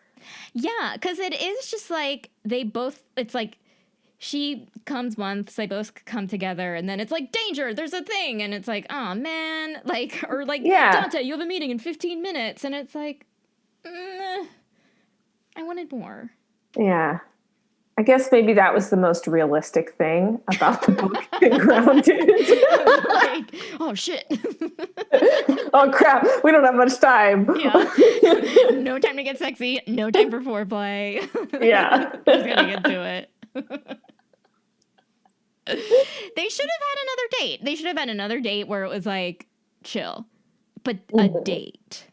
Yeah, because it is just like they both, it's like she comes once, they both come together, and then it's like, danger, there's a thing. And it's like, oh man, like, or like, Yeah. Dante, you have a meeting in 15 minutes. And it's like, I wanted more. Yeah. I guess maybe that was the most realistic thing about the book being grounded. Like, oh shit. Oh crap, we don't have much time. Yeah. No time to get sexy, no time for foreplay. Yeah. Just gotta get to it. They should have had another date. They should have had another date where it was like chill, but a date.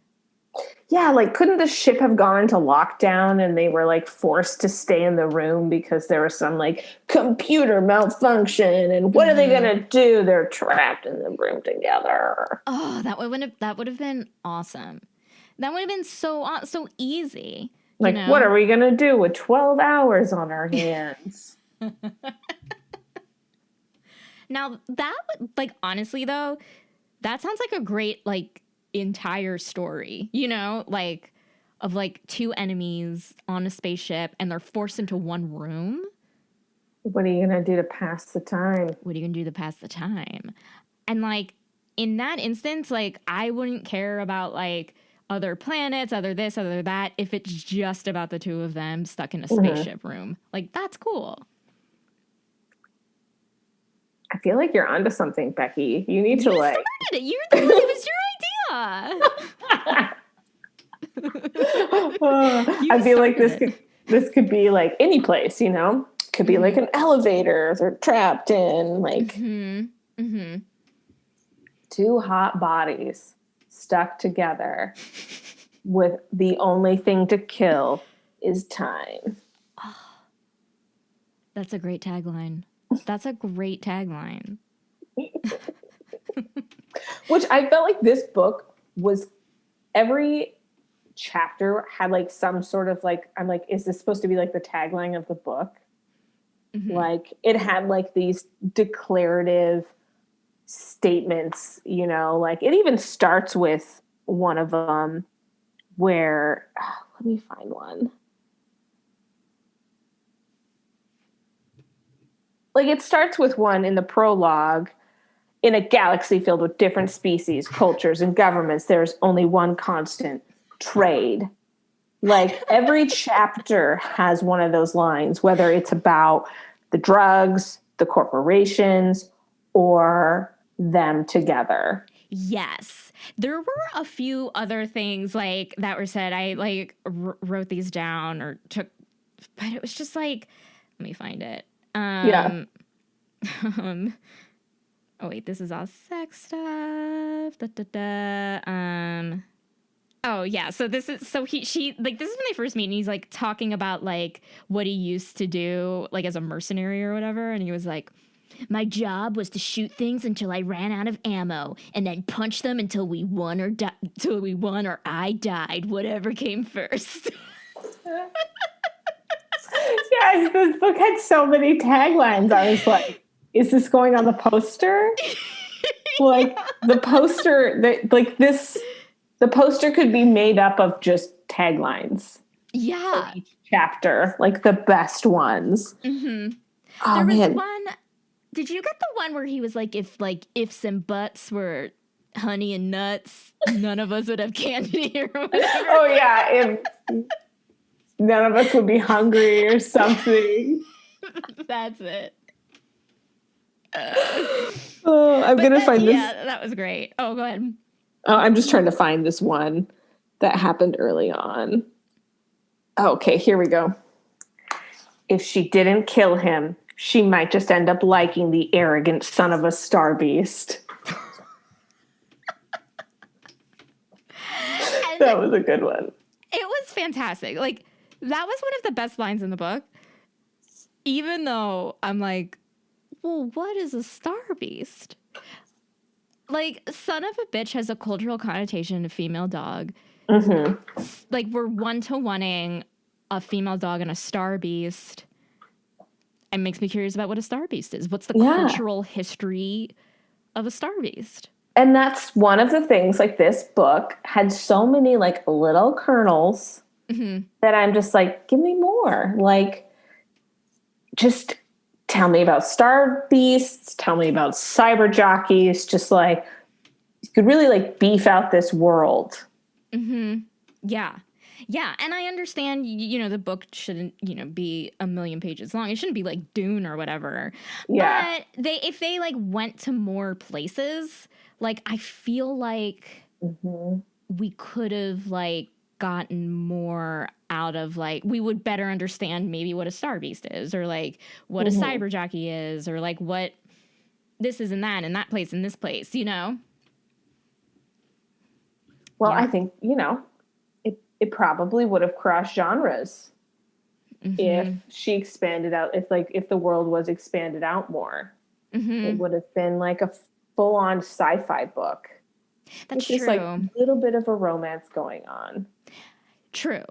Yeah, like couldn't the ship have gone into lockdown and they were like forced to stay in the room because there was some like computer malfunction and what are they gonna do? They're trapped in the room together. Oh, that would have been awesome. That would have been so easy. Like, you know? what are we gonna do with 12 hours on our hands? Now that would, like, honestly though, that sounds like a great like entire story, you know, like of like two enemies on a spaceship and they're forced into one room. What are you gonna do to pass the time? What are you gonna do to pass the time? And like in that instance, like I wouldn't care about like other planets, other this, other that, if it's just about the two of them stuck in a spaceship room. Like that's cool. I feel like you're onto something, Becky. You need to like. Started it. It was your idea. I feel like this could be like any place, you know. Could be like an elevator they're trapped in, like two hot bodies stuck together with the only thing to kill is time. That's a great tagline. That's a great tagline. Which I felt like this book was every chapter had like some sort of like, I'm like, is this supposed to be like the tagline of the book? Like it had like these declarative statements, you know, like it even starts with one of them where, let me find one. Like it starts with one in the prologue. In a galaxy filled with different species, cultures, and governments, there's only one constant: trade. Like every chapter has one of those lines, whether it's about the drugs, the corporations, or them together. Yes. There were a few other things like that were said. I like wrote these down or took, but it was just like, let me find it. Oh wait, this is all sex stuff. Oh yeah, so this is she like this is when they first meet and he's like talking about like what he used to do like as a mercenary or whatever, and he was like, my job was to shoot things until I ran out of ammo and then punch them until we won or I died, whatever came first. Yes, this book had so many taglines. I was like, is this going on the poster? Like the poster, the poster could be made up of just taglines. Yeah. For each chapter, like the best ones. Mm-hmm. Oh, there was man. one. Did you get the one where he was like, if ifs and buts were honey and nuts, none of us would have candy or whatever? Oh yeah, if none of us would be hungry or something. That's it. Oh, I'm going to find this. Yeah, that was great. Oh, go ahead. Oh, I'm just trying to find this one that happened early on. Oh, okay, here we go. If she didn't kill him, she might just end up liking the arrogant son of a star beast. That was a good one. It was fantastic. Like, that was one of the best lines in the book. Even though I'm like, well, what is a star beast? Like, son of a bitch has a cultural connotation of female dog. Mm-hmm. Like, we're one-to-oneing a female dog and a star beast. It makes me curious about what a star beast is. What's the cultural history of a star beast? And that's one of the things, like this book had so many like little kernels that I'm just like, give me more. Like, just tell me about star beasts, tell me about cyber jockeys, just like, you could really like beef out this world. Yeah. Yeah, and I understand, the book shouldn't, be a million pages long. It shouldn't be like Dune or whatever. Yeah. But if they like went to more places, like I feel like we could have like gotten more out of like, we would better understand maybe what a star beast is, or like what a cyber jockey is, or like what this is and that place and this place, Well, Yeah. I think, it probably would have crossed genres if she expanded out, if the world was expanded out more. It would have been like a full-on sci-fi book. That's with just true. like a little bit of a romance going on. True.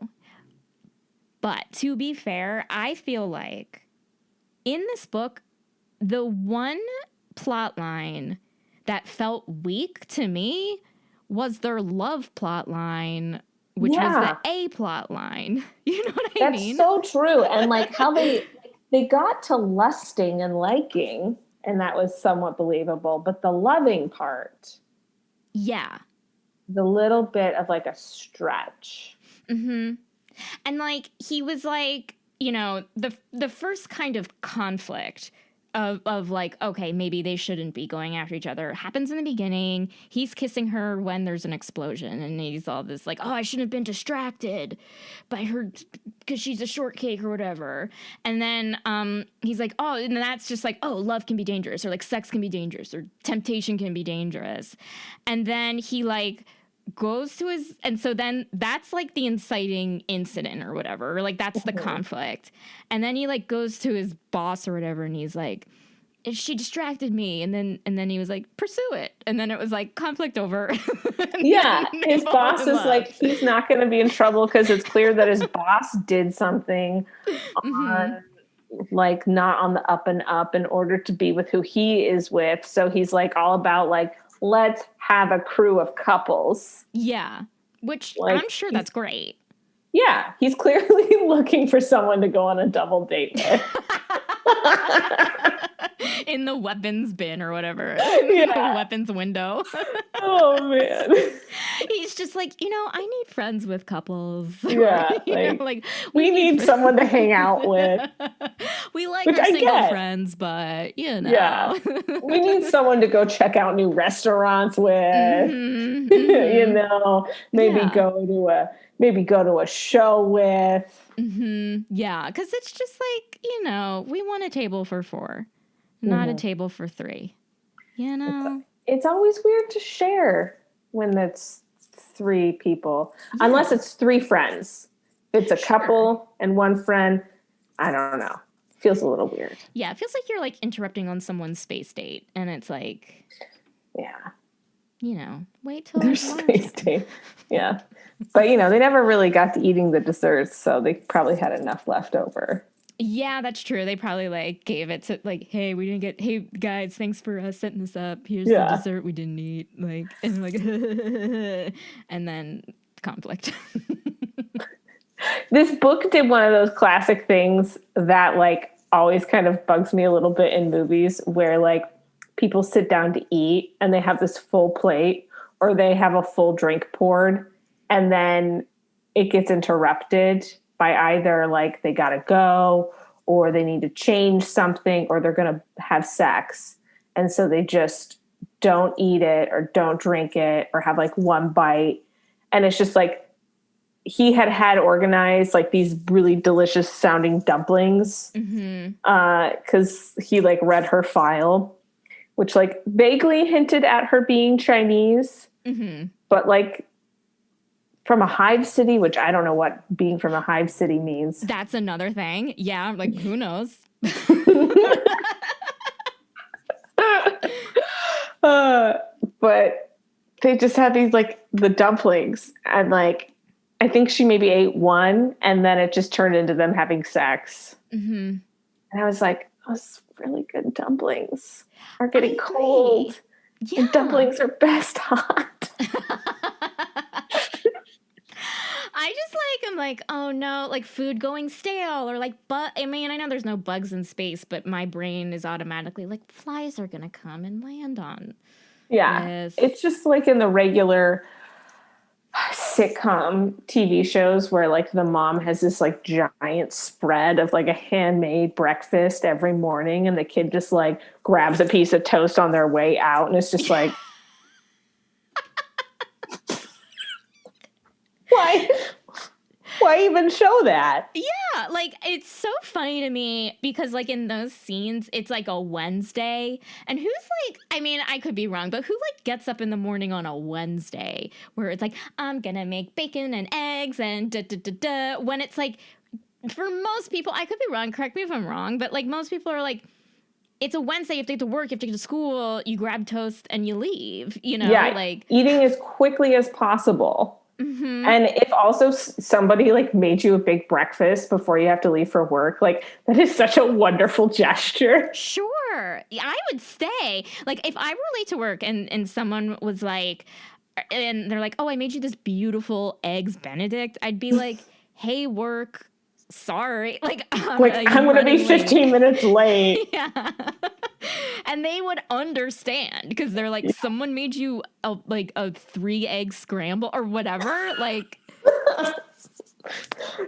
But to be fair, I feel like in this book, the one plot line that felt weak to me was their love plot line, which was the A plot line. You know what I mean? That's so true. And like how they got to lusting and liking, and that was somewhat believable, but the loving part, yeah, the little bit of like a stretch. And like he was like, the first kind of conflict of like, okay, maybe they shouldn't be going after each other happens in the beginning. He's kissing her when there's an explosion, and he's all this like, oh, I shouldn't have been distracted by her because she's a shortcake or whatever. And then he's like, oh, and that's just like, oh, love can be dangerous, or like sex can be dangerous, or temptation can be dangerous. And then he like goes to his, and so then that's like the inciting incident or whatever, or like that's the conflict. And then he like goes to his boss or whatever, and he's like, she distracted me, and then he was like, pursue it, and then it was like conflict over. Yeah, his boss is like, he's not going to be in trouble because it's clear that his boss did something on like not on the up and up in order to be with who he is with. So he's like all about like, let's have a crew of couples. Yeah, which like, I'm sure that's great. Yeah, he's clearly looking for someone to go on a double date with. In the weapons bin or whatever. Yeah. The weapons window. Oh, man. He's just like, I need friends with couples. Yeah. Like we need someone to hang out with. We like our single friends, but, Yeah. We need someone to go check out new restaurants with. Maybe go to a show with. Yeah, because it's just like, we want a table for 4, not a table for 3. It's always weird to share when it's 3 people, unless it's 3 friends. If it's a couple and 1 friend, I don't know. Feels a little weird. Yeah, it feels like you're like interrupting on someone's space date, and it's like, wait till their space date. Yeah. But, they never really got to eating the desserts, so they probably had enough left over. Yeah, that's true. They probably, like, gave it to, like, hey, guys, thanks for setting this up. Here's the dessert we didn't eat. Like, and like, and then conflict. This book did one of those classic things that, like, always kind of bugs me a little bit in movies where, like, people sit down to eat and they have this full plate or they have a full drink poured, and then it gets interrupted by either like they gotta go or they need to change something or they're gonna have sex. And so they just don't eat it or don't drink it or have like one bite. And it's just like he had organized like these really delicious sounding dumplings because he like read her file, which like vaguely hinted at her being Chinese, but like from a hive city, which I don't know what being from a hive city means. That's another thing. Yeah, like who knows? But they just had these like the dumplings, and like I think she maybe ate one, and then it just turned into them having sex. And I was like, those really good dumplings are getting cold. Yeah. And dumplings are best hot. I just like, I'm like, oh, no, like food going stale or like, but I mean, I know there's no bugs in space, but my brain is automatically like flies are going to come and land on. Yeah. Yes. It's just like in the regular sitcom TV shows where like the mom has this like giant spread of like a handmade breakfast every morning and the kid just like grabs a piece of toast on their way out and it's just like why even show that? Yeah, like it's so funny to me because like in those scenes it's like a Wednesday and who's like, I mean, I could be wrong, but who like gets up in the morning on a Wednesday where it's like I'm gonna make bacon and eggs and da da da da, when it's like for most people, I could be wrong, correct me if I'm wrong, but like most people are like, it's a Wednesday, you have to get to work, you have to get to school, you grab toast and you leave, you know? Yeah, like eating as quickly as possible. And if also somebody like made you a big breakfast before you have to leave for work, like that is such a wonderful gesture. Sure. I would stay. Like if I were late to work and someone was like, and they're like, oh, I made you this beautiful eggs Benedict, I'd be like, hey, work, sorry. Like I'm going to be 15 minutes late. Yeah. And they would understand because they're like, someone made you a 3-egg scramble or whatever. Like,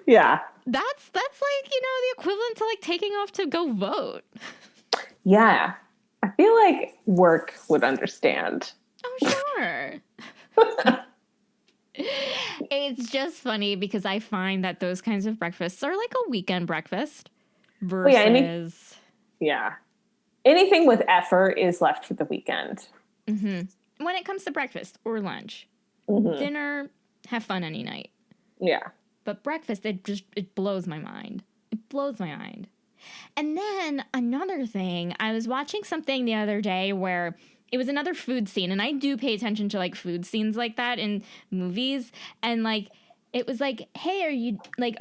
yeah. That's like, you know, the equivalent to like taking off to go vote. Yeah. I feel like work would understand. Oh, sure. It's just funny because I find that those kinds of breakfasts are like a weekend breakfast versus... Yeah. Anything with effort is left for the weekend. Mm-hmm. When it comes to breakfast or lunch, dinner, have fun any night. Yeah. But breakfast, it blows my mind. It blows my mind. And then another thing, I was watching something the other day where it was another food scene, and I do pay attention to like food scenes like that in movies, and like it was like, hey, are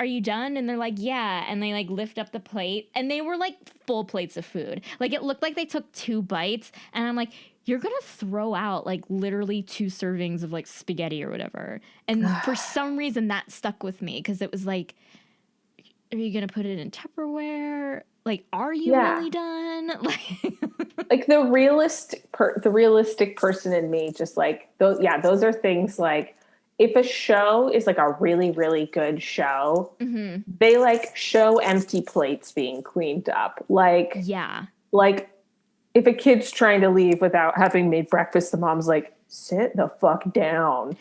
you done? And they're like, yeah. And they like lift up the plate and they were like full plates of food. Like it looked like they took 2 bites and I'm like, you're going to throw out like literally 2 servings of like spaghetti or whatever. And for some reason that stuck with me because it was like, are you going to put it in Tupperware? Like, are you really done? Like the realistic person in me, just like those are things like, if a show is like a really, really good show, they like show empty plates being cleaned up. Like, like if a kid's trying to leave without having made breakfast, the mom's like, sit the fuck down.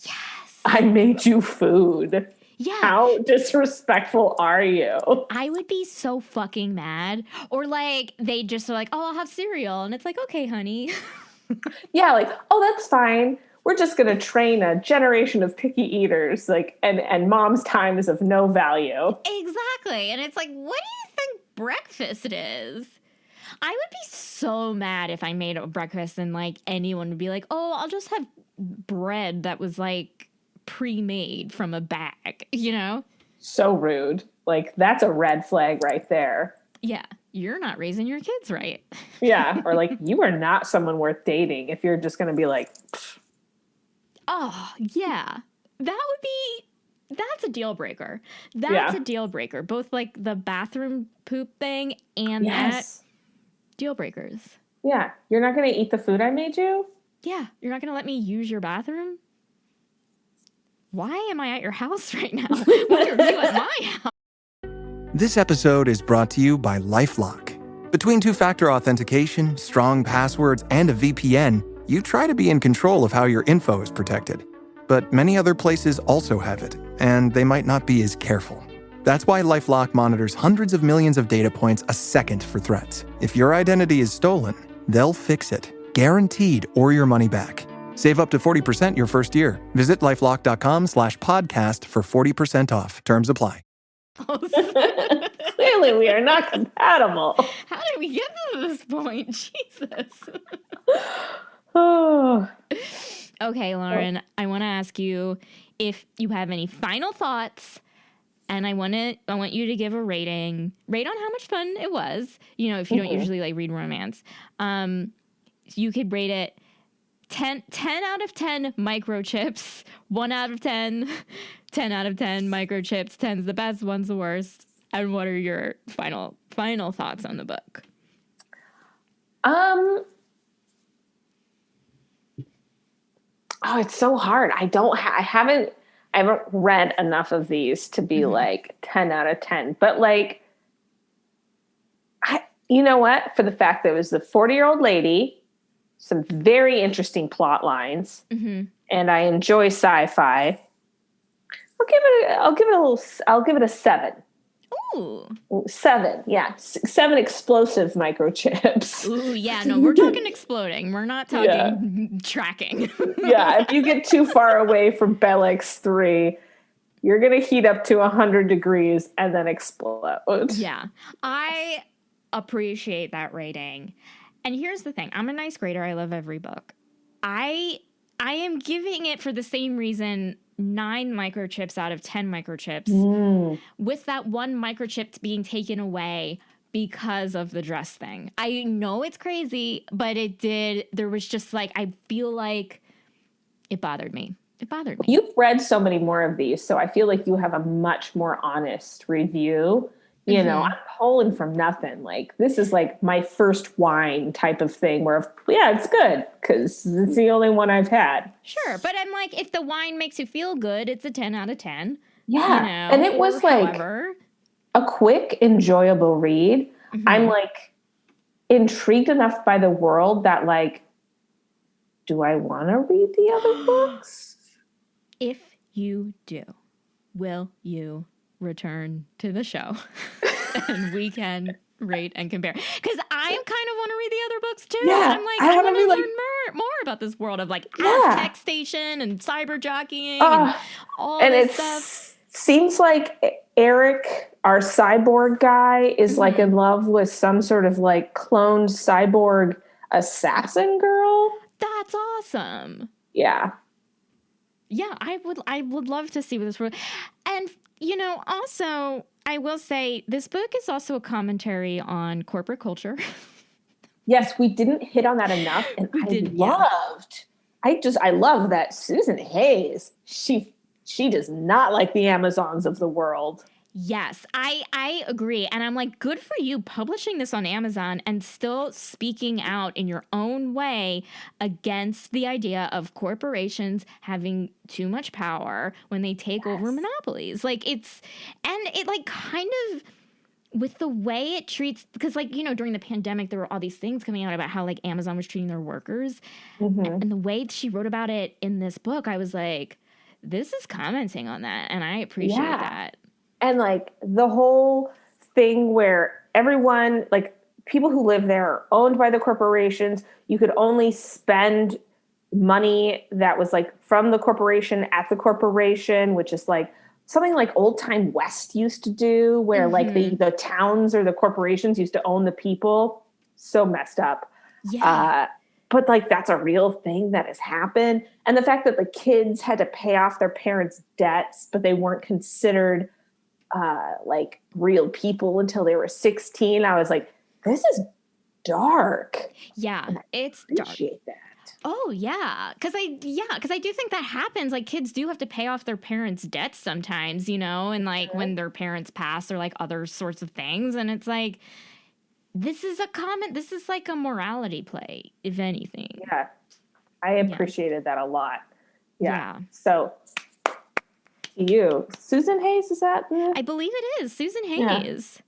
Yes. I made you food. Yeah. How disrespectful are you? I would be so fucking mad. Or like, they just are like, oh, I'll have cereal. And it's like, okay, honey. Yeah, like, oh, that's fine. We're just going to train a generation of picky eaters, like, and mom's time is of no value. Exactly. And it's like, what do you think breakfast is? I would be so mad if I made a breakfast and like anyone would be like, oh, I'll just have bread that was like pre-made from a bag, you know? So rude. Like, that's a red flag right there. Yeah. You're not raising your kids right. Yeah. Or like, you are not someone worth dating if you're just going to be like, pfft. Oh, yeah. That's a deal breaker. That's a deal breaker. Both like the bathroom poop thing and that deal breakers. Yeah. You're not going to eat the food I made you? Yeah. You're not going to let me use your bathroom? Why am I at your house right now? Why are you at my house? This episode is brought to you by LifeLock. Between two-factor authentication, strong passwords, and a VPN, you try to be in control of how your info is protected. But many other places also have it, and they might not be as careful. That's why LifeLock monitors hundreds of millions of data points a second for threats. If your identity is stolen, they'll fix it, guaranteed, or your money back. Save up to 40% your first year. Visit LifeLock.com/podcast for 40% off. Terms apply. Clearly, we are not compatible. How did we get to this point? Jesus. Oh. Okay, Lauren, I want to ask you if you have any final thoughts, and I want you to give a rating. Rate on how much fun it was. You know, if you don't usually like read romance, you could rate it 10 out of 10 microchips, 1 out of 10 10 out of 10 microchips, 10's the best, 1's the worst. And what are your final thoughts on the book? Oh, it's so hard. I haven't read enough of these to be like 10 out of 10, but like, you know what? For the fact that it was the 40-year-old lady, some very interesting plot lines, and I enjoy sci-fi. I'll give it a 7. Ooh. 7, yeah. 7 explosive microchips. Ooh, yeah, no, we're talking exploding. We're not talking tracking. Yeah, if you get too far away from Bellix 3, you're going to heat up to 100 degrees and then explode. Yeah, I appreciate that rating. And here's the thing. I'm a nice grader. I love every book. I am giving it, for the same reason, 9 microchips out of 10 microchips, with that one microchip being taken away because of the dress thing. I know it's crazy, but there was just like, I feel like it bothered me. You've read so many more of these, so I feel like you have a much more honest review. You know, I'm pulling from nothing. Like, this is like my first wine type of thing where, yeah, it's good because it's the only one I've had. Sure. But I'm like, if the wine makes you feel good, it's a 10 out of 10. Yeah. You know, and it was like a quick, enjoyable read. I'm like intrigued enough by the world that, like, do I want to read the other books? If you do, will you return to the show? And we can rate and compare. Because I kind of want to read the other books too. Yeah, I'm like, I want to like, learn more about this world of like Aztec Station and cyber jockeying and all and this stuff. Seems like Eric, our cyborg guy, is like in love with some sort of like cloned cyborg assassin girl. That's awesome. Yeah. Yeah, I would love to see what this world. And you know, also, I will say this book is also a commentary on corporate culture. Yes, we didn't hit on that enough, and I love that Susan Hayes. She does not like the Amazons of the world. Yes, I agree. And I'm like, good for you publishing this on Amazon and still speaking out in your own way against the idea of corporations having too much power when they take over monopolies. Like, it like kind of, with the way it treats, because like, you know, during the pandemic, there were all these things coming out about how like Amazon was treating their workers. And the way she wrote about it in this book, I was like, this is commenting on that. And I appreciate that. And like the whole thing where everyone, like people who live there are owned by the corporations. You could only spend money that was like from the corporation at the corporation, which is like something like old time West used to do, where like the towns or the corporations used to own the people. So messed up. Yeah. But like that's a real thing that has happened. And the fact that the kids had to pay off their parents' debts, but they weren't considered like real people until they were 16. I was like, this is dark. Yeah, it's dark. I appreciate that. Oh yeah, because I do think that happens. Like kids do have to pay off their parents' debts sometimes, you know, and like when their parents pass or like other sorts of things, and it's like this is like a morality play, if anything. Yeah, I appreciated that a lot. Yeah. So. You, Susan Hayes, is that? I believe it is Susan Hayes.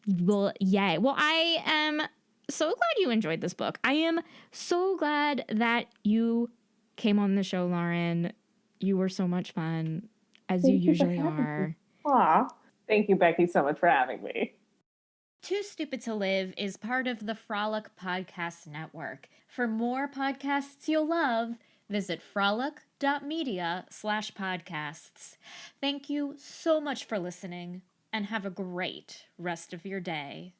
Yeah. Well, yay. Well, I am so glad you enjoyed this book. I am so glad that you came on the show, Lauren. You were so much fun, as you usually are. Aw, thank you, Becky, so much for having me. Too Stupid to Live is part of the Frolic Podcast Network. For more podcasts you'll love, visit frolic.media/podcasts. Thank you so much for listening, and have a great rest of your day.